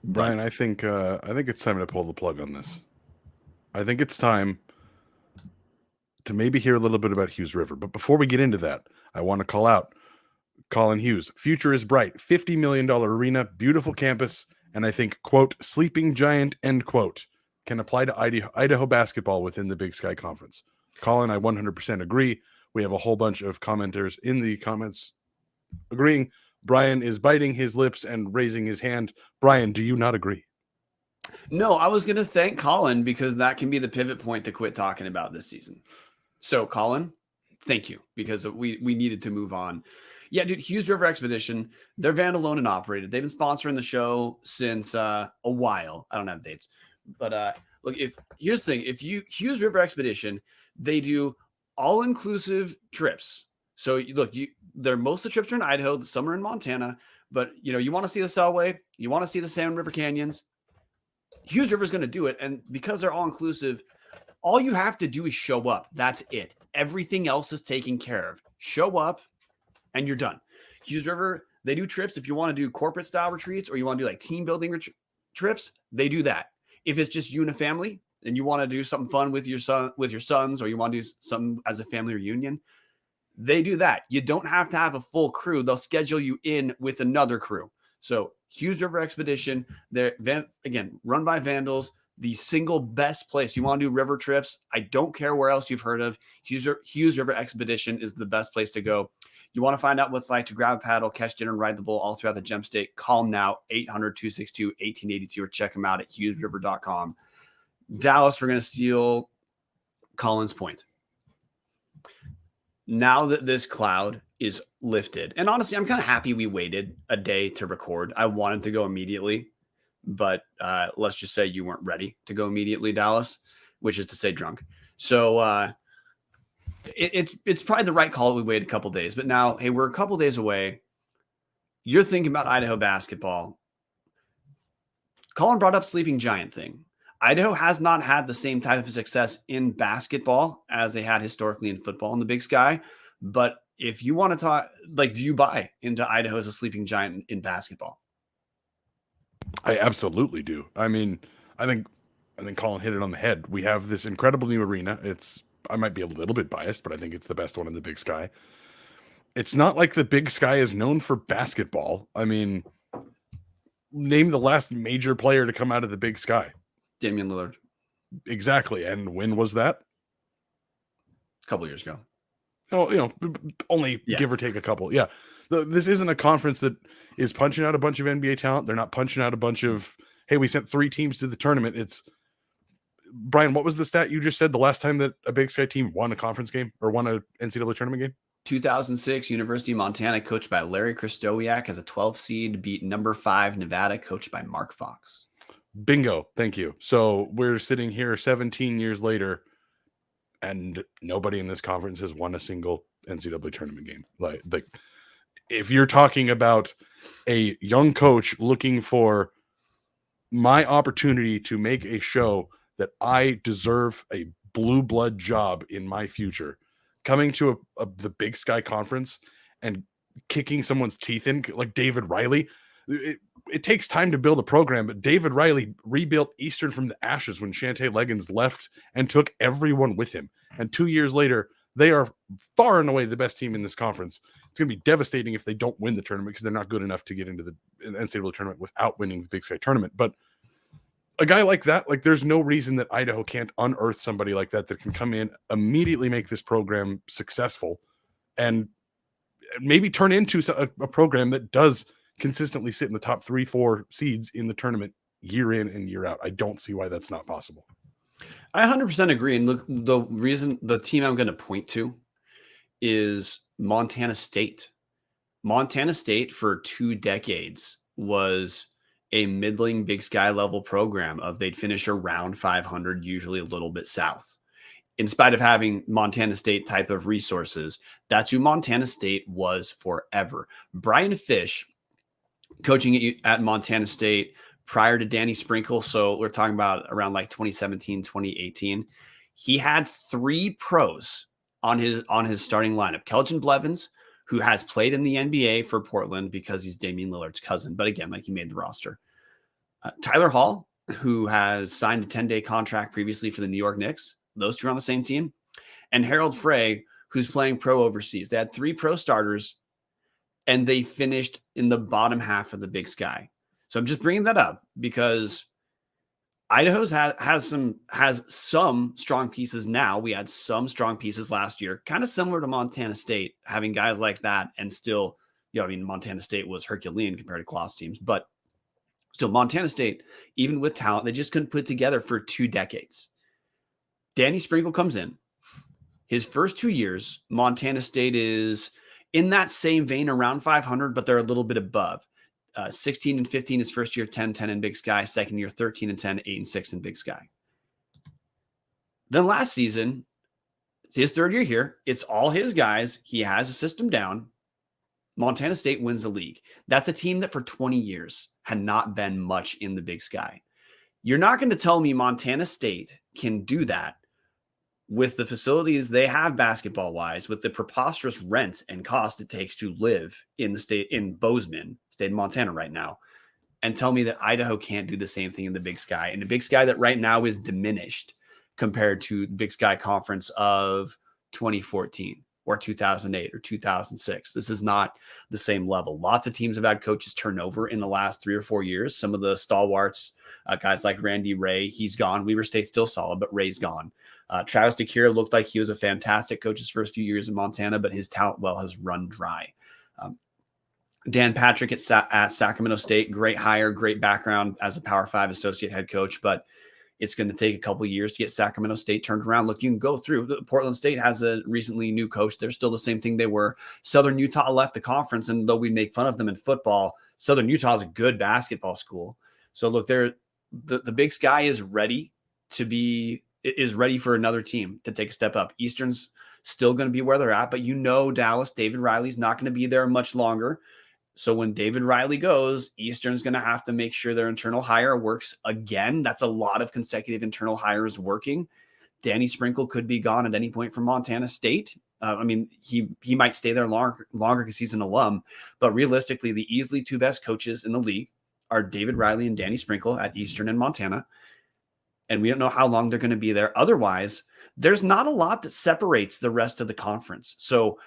Brian, I think it's time to pull the plug on this. I think it's time to maybe hear a little bit about Hughes River. But before we get into that, I want to call out Colin Hughes. Future is bright. $50 million arena, beautiful campus, and I think, quote, sleeping giant, end quote, can apply to Idaho basketball within the Big Sky Conference. Colin, I 100% agree. We have a whole bunch of commenters in the comments agreeing. Brian is biting his lips and raising his hand. Brian, do you not agree?
No, I was going to thank Colin because that can be the pivot point to quit talking about this season. So, Colin, thank you, because we needed to move on. Yeah, dude, Hughes River Expedition, they're Vandal owned and operated. They've been sponsoring the show since a while. I don't have dates. But look, here's the thing. Hughes River Expedition, they do all-inclusive trips. So, look, most of the trips are in Idaho, some are in Montana. But, you want to see the Selway, you want to see the Salmon River Canyons, Hughes River is going to do it. And because they're all-inclusive, all you have to do is show up. That's it. Everything else is taken care of. Show up and you're done. Hughes River, they do trips. If you want to do corporate style retreats or you want to do like team building trips, they do that. If it's just you and a family and you want to do something fun with your sons, or you want to do something as a family reunion, they do that. You don't have to have a full crew. They'll schedule you in with another crew. So Hughes River Expedition, they're again run by Vandals. The single best place you want to do river trips. I don't care where else you've heard of. Hughes River Expedition is the best place to go. You want to find out what it's like to grab a paddle, catch dinner, and ride the bull all throughout the Gem State. Call them now, 800-262-1882, or check them out at hughesriver.com. Dallas, we're going to steal Colin's point. Now that this cloud is lifted, and honestly, I'm kind of happy we waited a day to record. I wanted to go immediately, but let's just say you weren't ready to go immediately, Dallas, which is to say drunk. So it's probably the right call that we waited a couple days. But now, hey, we're a couple days away. You're thinking about Idaho basketball. Colin brought up Sleeping Giant thing. Idaho has not had the same type of success in basketball as they had historically in football in the Big Sky. But if you want to talk, like, do you buy into Idaho as a sleeping giant in basketball?
I absolutely do. I mean, I think Colin hit it on the head. We have this incredible new arena. I might be a little bit biased, but I think it's the best one in the Big Sky. It's not like the Big Sky is known for basketball. I mean, name the last major player to come out of the Big Sky.
Damian Lillard.
Exactly. And when was that?
A couple years ago.
Oh, only give or take a couple. Yeah. This isn't a conference that is punching out a bunch of NBA talent. They're not punching out a bunch of, hey, we sent 3 teams to the tournament. It's, Brian, what was the stat you just said the last time that a Big Sky team won a conference game or won a NCAA tournament game?
2006, University of Montana, coached by Larry Kristowiak as a 12 seed, beat number 5 Nevada, coached by Mark Fox.
Bingo. Thank you. So we're sitting here 17 years later, and nobody in this conference has won a single NCAA tournament game. Like if you're talking about a young coach looking for my opportunity to make a show that I deserve a blue blood job in my future, coming to the Big Sky Conference and kicking someone's teeth in, like David Riley, it takes time to build a program, but David Riley rebuilt Eastern from the ashes when Shante Leggins left and took everyone with him. And 2 years later, they are far and away the best team in this conference. It's going to be devastating if they don't win the tournament because they're not good enough to get into the NCAA tournament without winning the Big Sky tournament. But a guy like that, like, there's no reason that Idaho can't unearth somebody like that can come in, immediately make this program successful, and maybe turn into a program that does consistently sit in the top 3-4 seeds in the tournament year in and year out. I don't see why that's not possible.
I 100% agree. And look, the team I'm going to point to is Montana State. Montana State for 2 decades was a middling Big Sky level program they'd finish around 500, usually a little bit south. In spite of having Montana State type of resources, that's who Montana State was forever. Brian Fish, coaching at Montana State prior to Danny Sprinkle. So we're talking about around like 2017, 2018. He had 3 pros on his starting lineup. Kelvin Blevins, who has played in the NBA for Portland because he's Damian Lillard's cousin. But again, like, he made the roster. Tyler Hall, who has signed a 10-day contract previously for the New York Knicks. Those 2 are on the same team. And Harold Frey, who's playing pro overseas. They had 3 pro starters, and they finished in the bottom half of the Big Sky. So I'm just bringing that up because Idaho's has some strong pieces now. We had some strong pieces last year, kind of similar to Montana State, having guys like that, and still, Montana State was Herculean compared to Kloss teams, but still Montana State, even with talent, they just couldn't put it together for 2 decades. Danny Sprinkle comes in. His first 2 years, Montana State is in that same vein, around 500, but they're a little bit above. 16-15 his first year, 10-10 in Big Sky. Second year, 13-10, 8-6 in Big Sky. Then last season, his third year here, it's all his guys. He has a system down. Montana State wins the league. That's a team that for 20 years had not been much in the Big Sky. You're not going to tell me Montana State can do that with the facilities they have basketball-wise, with the preposterous rent and cost it takes to live in the state, in Bozeman, state of Montana right now, and tell me that Idaho can't do the same thing in the Big Sky. And the Big Sky that right now is diminished compared to the Big Sky Conference of 2014 or 2008 or 2006. This is not the same level. Lots of teams have had coaches turn over in the last 3 or 4 years. Some of the stalwarts, guys like Randy Ray, he's gone. Weaver State's still solid, but Ray's gone. Travis DeCure looked like he was a fantastic coach his first few years in Montana, but his talent well has run dry. Dan Patrick at Sacramento State, great hire, great background as a Power 5 associate head coach, but it's going to take a couple of years to get Sacramento State turned around. Look, you can go through. Portland State has a recently new coach. They're still the same thing they were. Southern Utah left the conference, and though we make fun of them in football, Southern Utah is a good basketball school. So look, the Big Sky is ready for another team to take a step up. Eastern's still going to be where they're at, but Dallas, David Riley's not going to be there much longer. So when David Riley goes, Eastern's going to have to make sure their internal hire works again. That's a lot of consecutive internal hires working. Danny Sprinkle could be gone at any point from Montana State. He might stay there longer because he's an alum, but realistically, the easily 2 best coaches in the league are David Riley and Danny Sprinkle at Eastern and Montana. And we don't know how long they're going to be there. Otherwise, there's not a lot that separates the rest of the conference. So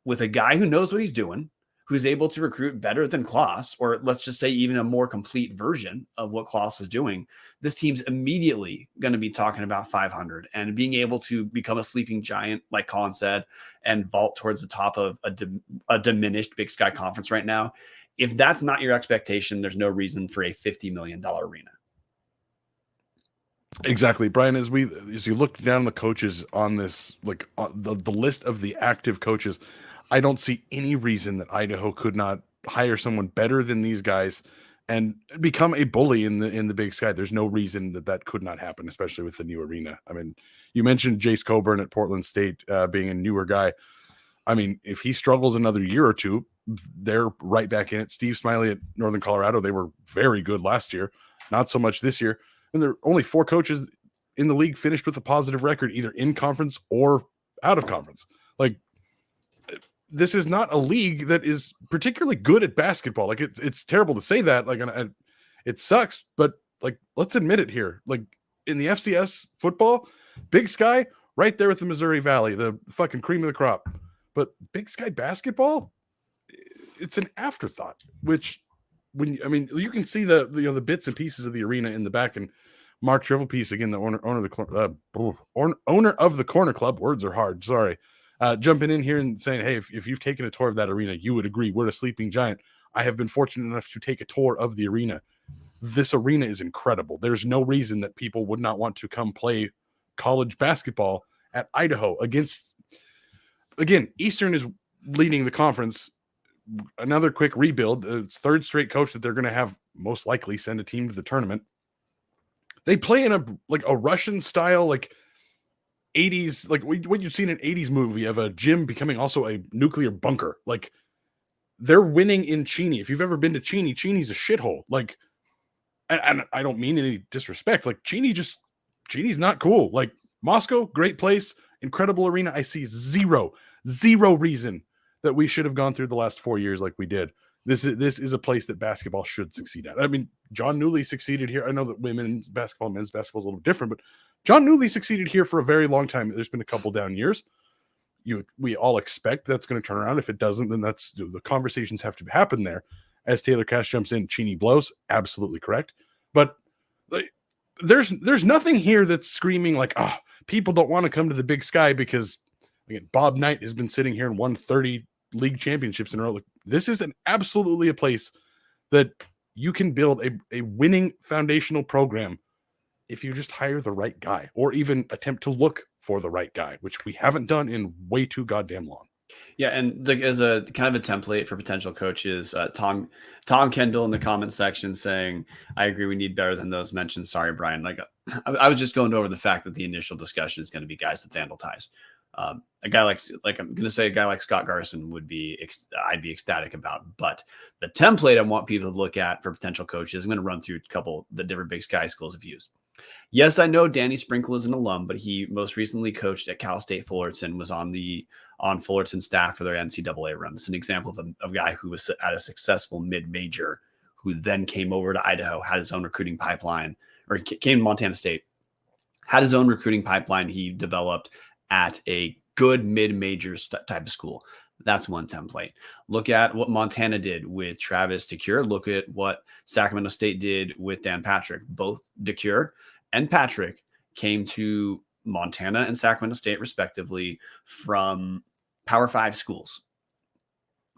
with a guy who knows what he's doing, who's able to recruit better than Kloss, or let's just say even a more complete version of what Kloss was doing, this team's immediately going to be talking about 500 and being able to become a sleeping giant, like Colin said, and vault towards the top of a diminished Big Sky conference right now. If that's not your expectation, there's no reason for a $50 million arena.
Exactly, Brian. As you look down the coaches on this, like the list of the active coaches, I don't see any reason that Idaho could not hire someone better than these guys and become a bully in the Big Sky. There's no reason that could not happen, especially with the new arena. I mean, you mentioned Jace Coburn at Portland State being a newer guy. I mean, if he struggles another year or two, they're right back in it. Steve Smiley at Northern Colorado, they were very good last year, not so much this year. And there are only 4 coaches in the league finished with a positive record, either in conference or out of conference. Like, this is not a league that is particularly good at basketball. Like, it's terrible to say that. Like, and it sucks, but like, let's admit it here. Like, in the FCS football, Big Sky right there with the Missouri Valley, the fucking cream of the crop. But Big Sky basketball, it's an afterthought. Which, you can see the bits and pieces of the arena in the back. And Mark Trivelpiece, again, the owner of the Corner Club. Words are hard. Sorry. Jumping in here and saying, hey, if you've taken a tour of that arena, you would agree we're a sleeping giant. I have been fortunate enough to take a tour of the arena. This arena is incredible. There's no reason that people would not want to come play college basketball at Idaho against, again, Eastern is leading the conference. Another quick rebuild. It's 3rd straight coach that they're going to have most likely send a team to the tournament. They play in a Russian style, like 80s, like what you've seen in an 80s movie of a gym becoming also a nuclear bunker. Like, they're winning in Cheney. If you've ever been to Cheney's a shithole. Like, and I don't mean any disrespect. Like Cheney's not cool. Like Moscow, great place, incredible arena. I see zero reason that we should have gone through the last 4 years like we did. This is a place that basketball should succeed at. I mean, John Newley succeeded here. I know that women's basketball, men's basketball is a little different, but John Newley succeeded here for a very long time. There's been a couple down years. We all expect that's going to turn around. If it doesn't, then that's the conversations have to happen there. As Taylor Cash jumps in, Cheney blows. Absolutely correct. But like, there's nothing here that's screaming like, people don't want to come to the Big Sky because, again, Bob Knight has been sitting here and won 30 league championships in a row. This is absolutely a place that you can build a winning foundational program if you just hire the right guy, or even attempt to look for the right guy, which we haven't done in way too goddamn long.
Yeah, and as a kind of a template for potential coaches, Tom Kendall in the comment section saying, "I agree, we need better than those mentioned." Sorry, Brian. Like I was just going over the fact that the initial discussion is going to be guys with Vandal ties. A guy like I'm going to say a guy like Scott Garson would be I'd be ecstatic about. But the template I want people to look at for potential coaches, I'm going to run through a couple the different Big Sky schools have used. Yes, I know Danny Sprinkle is an alum, but he most recently coached at Cal State Fullerton, was on Fullerton staff for their NCAA run. It's an example of a guy who was at a successful mid-major, who then came over to Idaho, had his own recruiting pipeline, or came to Montana State, had his own recruiting pipeline he developed at a good mid-major type of school. That's one template. Look at what Montana did with Travis DeCure. Look at what Sacramento State did with Dan Patrick. Both DeCure and Patrick came to Montana and Sacramento State, respectively, from Power 5 schools.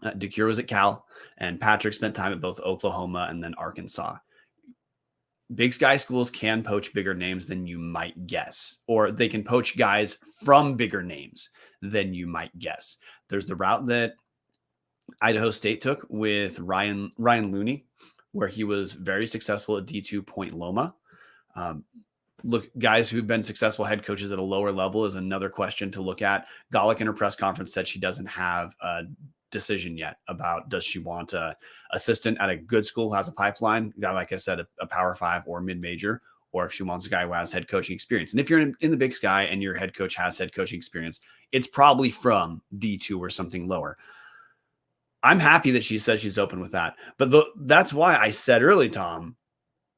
DeCure was at Cal, and Patrick spent time at both Oklahoma and then Arkansas. Big Sky schools can poach bigger names than you might guess, or they can poach guys from bigger names than you might guess. There's the route that Idaho State took with Ryan Looney, where he was very successful at D2 Point Loma. Look, guys who've been successful head coaches at a lower level is another question to look at. Gawlik in her press conference said she doesn't have a decision yet about does she want a assistant at a good school who has a pipeline, like I said, a Power 5 or mid-major, or if she wants a guy who has head coaching experience. And if you're in the Big Sky and your head coach has head coaching experience, it's probably from D2 or something lower. I'm happy that she says she's open with that. But that's why I said early, Tom,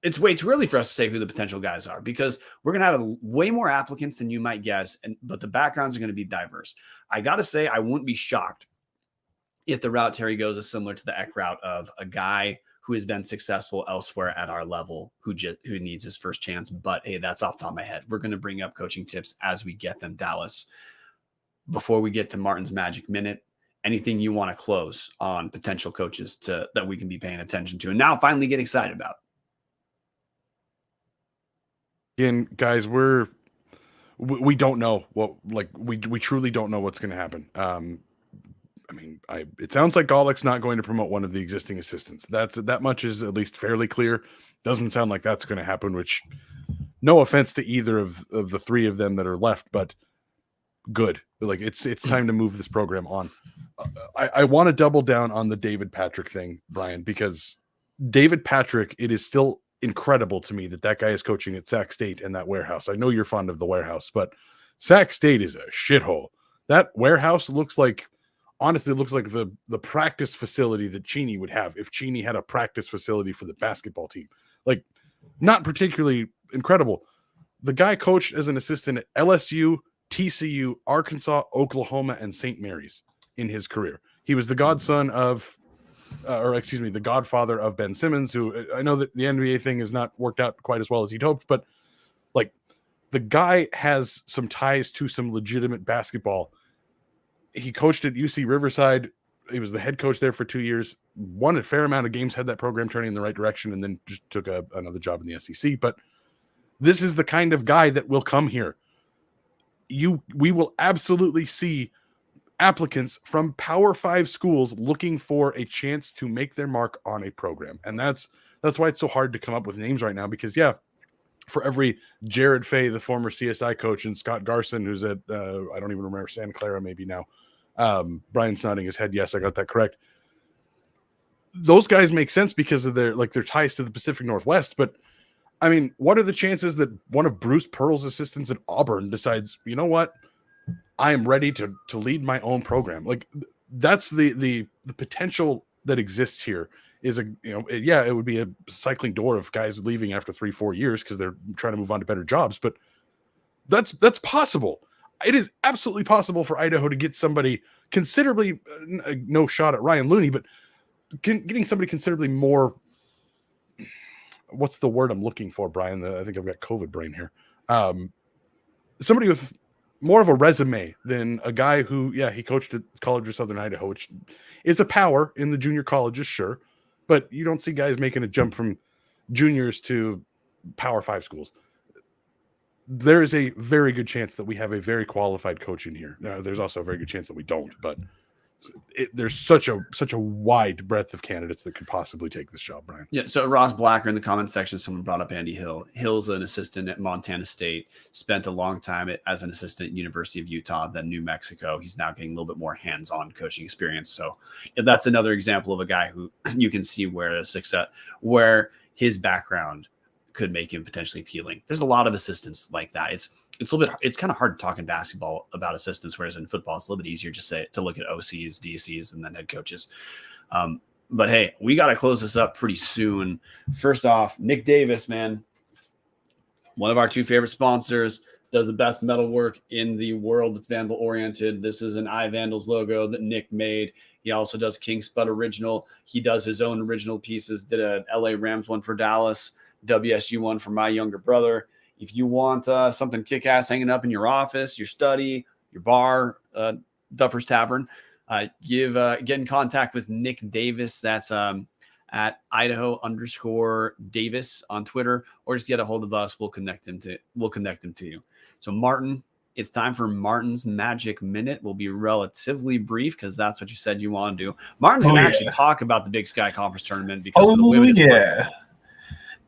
it's way too early for us to say who the potential guys are, because we're going to have way more applicants than you might guess, but the backgrounds are going to be diverse. I got to say, I wouldn't be shocked if the route Terry goes is similar to the Eck route of a guy who has been successful elsewhere at our level, who needs his first chance. But hey, that's off the top of my head. We're going to bring up coaching tips as we get them, Dallas. Before we get to Martin's Magic Minute, anything you want to close on potential coaches that we can be paying attention to and now finally get excited about?
And guys, we don't know what, like, we truly don't know what's going to happen. I mean, it sounds like Gawlik's not going to promote one of the existing assistants. That much is at least fairly clear. Doesn't sound like that's going to happen, which, no offense to either of the three of them that are left, but good. Like, it's time to move this program on. I want to double down on the David Patrick thing, Brian, because David Patrick, it is still incredible to me that guy is coaching at Sac State and that warehouse. I know you're fond of the warehouse, but Sac State is a shithole. That warehouse honestly looks like the practice facility that Cheney would have if Cheney had a practice facility for the basketball team. Like, not particularly incredible. The guy coached as an assistant at LSU, TCU, Arkansas, Oklahoma, and St. Mary's in his career. He was the godfather of Ben Simmons, who I know that the NBA thing has not worked out quite as well as he'd hoped, but like, the guy has some ties to some legitimate basketball. He coached at UC Riverside. He was the head coach there for 2 years, won a fair amount of games, had that program turning in the right direction, and then just took another job in the SEC. But this is the kind of guy that will come here. We will absolutely see applicants from Power 5 schools looking for a chance to make their mark on a program. And that's why it's so hard to come up with names right now, because for every Jared Fay, the former CSI coach, and Scott Garson, who's at, I don't even remember, Santa Clara maybe now. Brian's nodding his head. Yes, I got that correct. those guys make sense because of their ties to the Pacific Northwest. But I mean, what are the chances that one of Bruce Pearl's assistants at Auburn decides, you know what, I am ready to lead my own program? Like, that's the potential that exists here. Is it would be a cycling door of guys leaving after 3-4 years because they're trying to move on to better jobs, but that's possible. It is absolutely possible for Idaho to get somebody considerably, no shot at Ryan Looney, but getting somebody considerably more. What's the word I'm looking for, Brian? I think I've got COVID brain here. Somebody with more of a resume than a guy who, he coached at College of Southern Idaho, which is a power in the junior colleges, sure, but you don't see guys making a jump from juniors to Power 5 schools. There is a very good chance that we have a very qualified coach in here. There's also a very good chance that we don't, but there's such a wide breadth of candidates that could possibly take this job, Brian.
Yeah. So Ross Blacker in the comment section, someone brought up Andy Hill. Hill's an assistant at Montana State, spent a long time as an assistant at University of Utah, then New Mexico. He's now getting a little bit more hands-on coaching experience. So that's another example of a guy who you can see where his background could make him potentially appealing. There's a lot of assistants like that. It's kind of hard to talk in basketball about assistants, whereas in football, it's a little bit easier to look at OCs, DCs, and then head coaches. But hey, we got to close this up pretty soon. First off, Nick Davis, man, one of our 2 favorite sponsors, does the best metal work in the world. It's Vandal oriented. This is an iVandals logo that Nick made. He also does King Spud original. He does his own original pieces, did a LA Rams one for Dallas, WSU one for my younger brother. If you want something kick-ass hanging up in your office, your study, your bar, Duffer's Tavern, get in contact with Nick Davis. That's at Idaho_Davis on Twitter, or just get a hold of us. We'll connect him to you. So Martin, it's time for Martin's Magic Minute. We'll be relatively brief because that's what you said you want to do. Martin's going to actually talk about the Big Sky Conference tournament because of the women's play.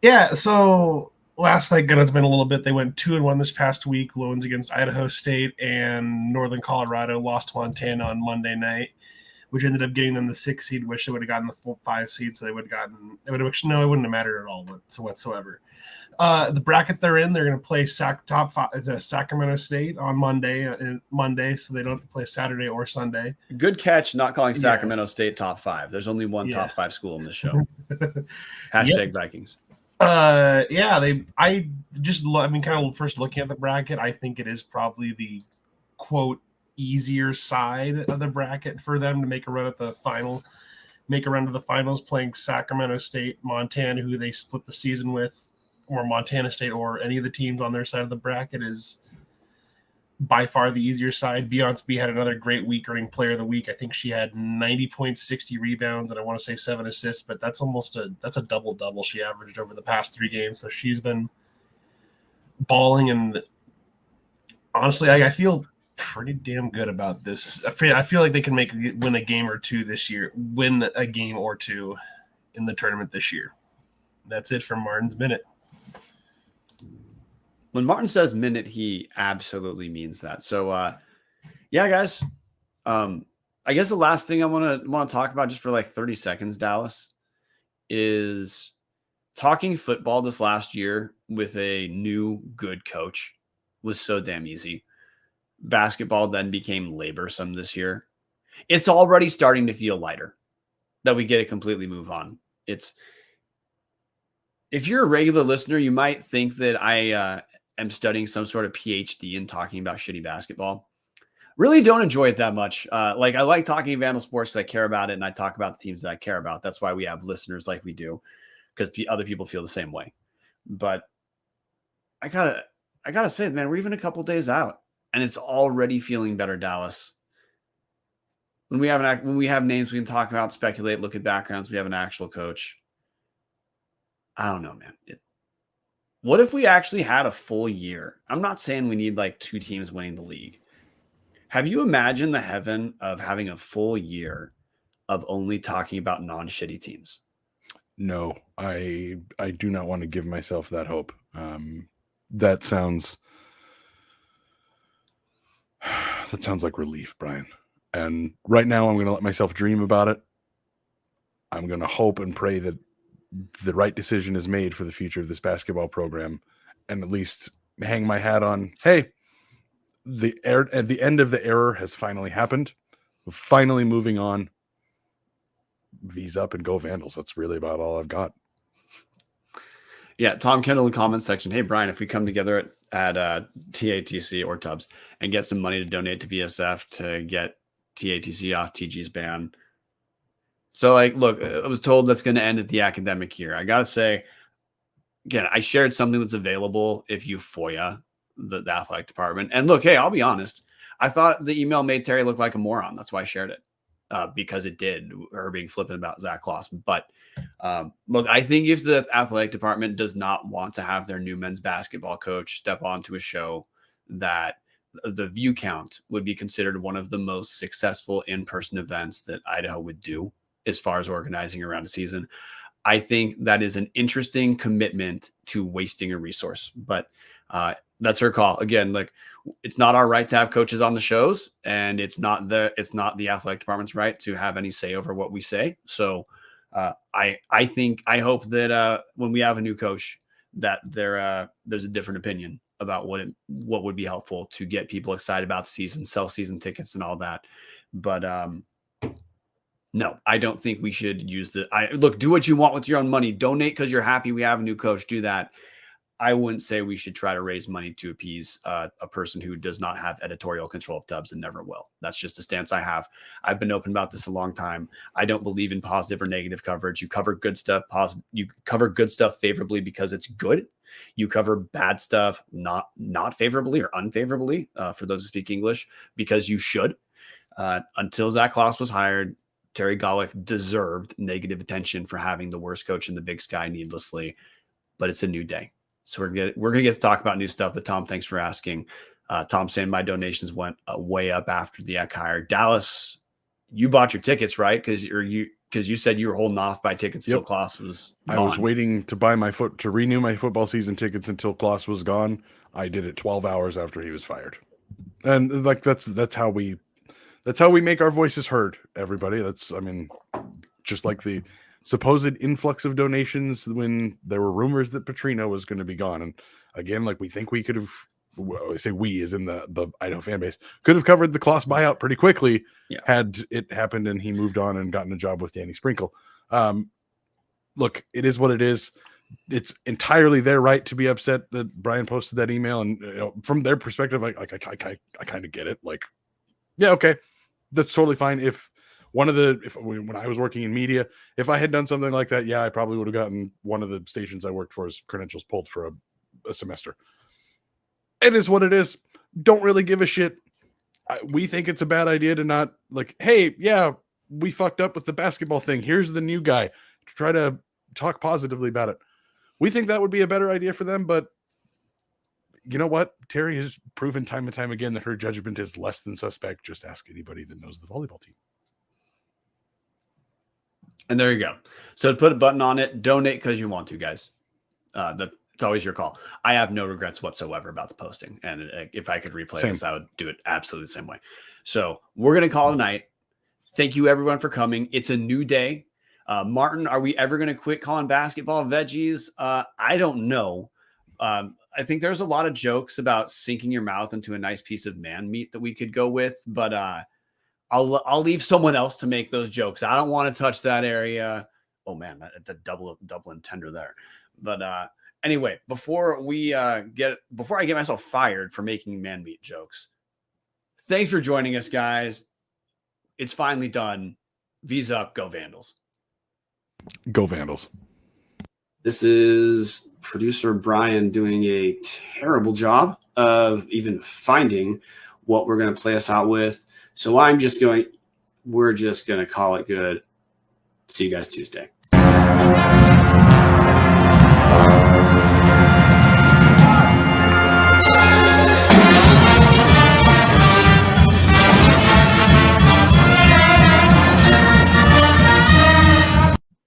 Yeah, so last night, it's been a little bit. They went 2-1 this past week. Loans against Idaho State and Northern Colorado lost to Montana on Monday night, which ended up getting them the 6 seed. Wish they would have gotten the 5 seed, so it wouldn't have mattered at all whatsoever. The bracket they're in, they're going to play Sacramento State on Monday, so they don't have to play Saturday or Sunday.
Good catch, not calling Sacramento State top 5. There's only one top 5 school in this show. Hashtag Vikings.
Kind of first looking at the bracket, I think it is probably the quote easier side of the bracket for them to make a run to the finals, playing Sacramento State, Montana, who they split the season with, or Montana State, or any of the teams on their side of the bracket is by far the easier side. Beyonce had another great week, earning Player of the Week. I think she had 90 points, 60 rebounds, and I want to say 7 assists, but that's a double-double she averaged over the past 3 games. So she's been balling, and honestly, I feel pretty damn good about this. I feel like they can win a game or two in the tournament this year. That's it for Martin's Minute.
When Martin says minute, he absolutely means that. So, guys, I guess the last thing I want to talk about just for like 30 seconds, Dallas, is talking football this last year with a new good coach was so damn easy. Basketball then became laborsome this year. It's already starting to feel lighter that we get to completely move on. If you're a regular listener, you might think that I am studying some sort of PhD in talking about shitty basketball. Really don't enjoy it that much. I like talking Vandal sports because I care about it, and I talk about the teams that I care about. That's why we have listeners like we do, because other people feel the same way. But I gotta say, man, we're even a couple days out, and it's already feeling better, Dallas. When we have names we can talk about, speculate, look at backgrounds, we have an actual coach. I don't know, man. What if we actually had a full year? I'm not saying we need like 2 teams winning the league. Have you imagined the heaven of having a full year of only talking about non-shitty teams?
No, I do not want to give myself that hope. That sounds like relief, Brian. And right now I'm going to let myself dream about it. I'm going to hope and pray that the right decision is made for the future of this basketball program, and at least hang my hat on, hey, at the end of the error has finally happened. We're finally moving on. V's up and go Vandals. That's really about all I've got.
Yeah, Tom Kendall in the comments section. Hey, Brian, if we come together at TATC or Tubbs and get some money to donate to VSF to get TATC off TG's ban. So, like, look, I was told that's going to end at the academic year. I got to say, again, I shared something that's available if you FOIA the athletic department. And look, hey, I'll be honest. I thought the email made Terry look like a moron. That's why I shared it, because it did, her being flippant about Zac Claus. But look, I think if the athletic department does not want to have their new men's basketball coach step onto a show, that the view count would be considered one of the most successful in-person events that Idaho would do as far as organizing around a season. I think that is an interesting commitment to wasting a resource, but that's her call. Again, like, it's not our right to have coaches on the shows, and it's not the athletic department's right to have any say over what we say. So I hope that when we have a new coach, that there's a different opinion about what would be helpful to get people excited about the season, sell season tickets and all that. But no, I don't think we should use do what you want with your own money. Donate because you're happy we have a new coach. Do that. I wouldn't say we should try to raise money to appease a person who does not have editorial control of Tubbs and never will. That's just a stance I have. I've been open about this a long time. I don't believe in positive or negative coverage. You cover good stuff you cover good stuff favorably because it's good. You cover bad stuff not favorably or unfavorably, for those who speak English, because you should. Until Zac Claus was hired, Terry Gawlik deserved negative attention for having the worst coach in the Big Sky needlessly. But it's a new day. So we're gonna get to talk about new stuff. But Tom, thanks for asking. Tom saying my donations went way up after the Eck hire. Dallas, you bought your tickets, right? Because you said you were holding off by tickets till Kloss was gone.
I was waiting to buy to renew my football season tickets until Kloss was gone. I did it 12 hours after he was fired, and like that's how we make our voices heard. Everybody, just like the supposed influx of donations when there were rumors that Petrino was going to be gone. And again, like, we think we could have, I say we as in the Idaho fan base, could have covered the Kloss buyout pretty quickly had it happened and he moved on and gotten a job with Danny Sprinkle. Look, it is what it is. It's entirely their right to be upset that Brian posted that email. And from their perspective, I kind of get it. Like, yeah, okay, that's totally fine. When I was working in media, if I had done something like that, I probably would have gotten one of the stations I worked for's credentials pulled for a semester. It is what it is. Don't really give a shit. We think it's a bad idea to not, like, hey, we fucked up with the basketball thing. Here's the new guy. Try to talk positively about it. We think that would be a better idea for them, but you know what? Terry has proven time and time again that her judgment is less than suspect. Just ask anybody that knows the volleyball team.
And there you go. So to put a button on it, donate because you want to, guys. It's always your call. I have no regrets whatsoever about the posting. And if I could replay this, I would do it absolutely the same way. So we're going to call it a night. Thank you, everyone, for coming. It's a new day. Martin, are we ever going to quit calling basketball veggies? I don't know. I think there's a lot of jokes about sinking your mouth into a nice piece of man meat that we could go with, but I'll leave someone else to make those jokes. I don't want to touch that area. Oh man, that's a double and tender there. But anyway, before I get myself fired for making man meat jokes, thanks for joining us, guys. It's finally done. V's up. Go Vandals.
Go Vandals.
This is producer Brian doing a terrible job of even finding what we're going to play us out with. So we're just going to call it good. See you guys Tuesday.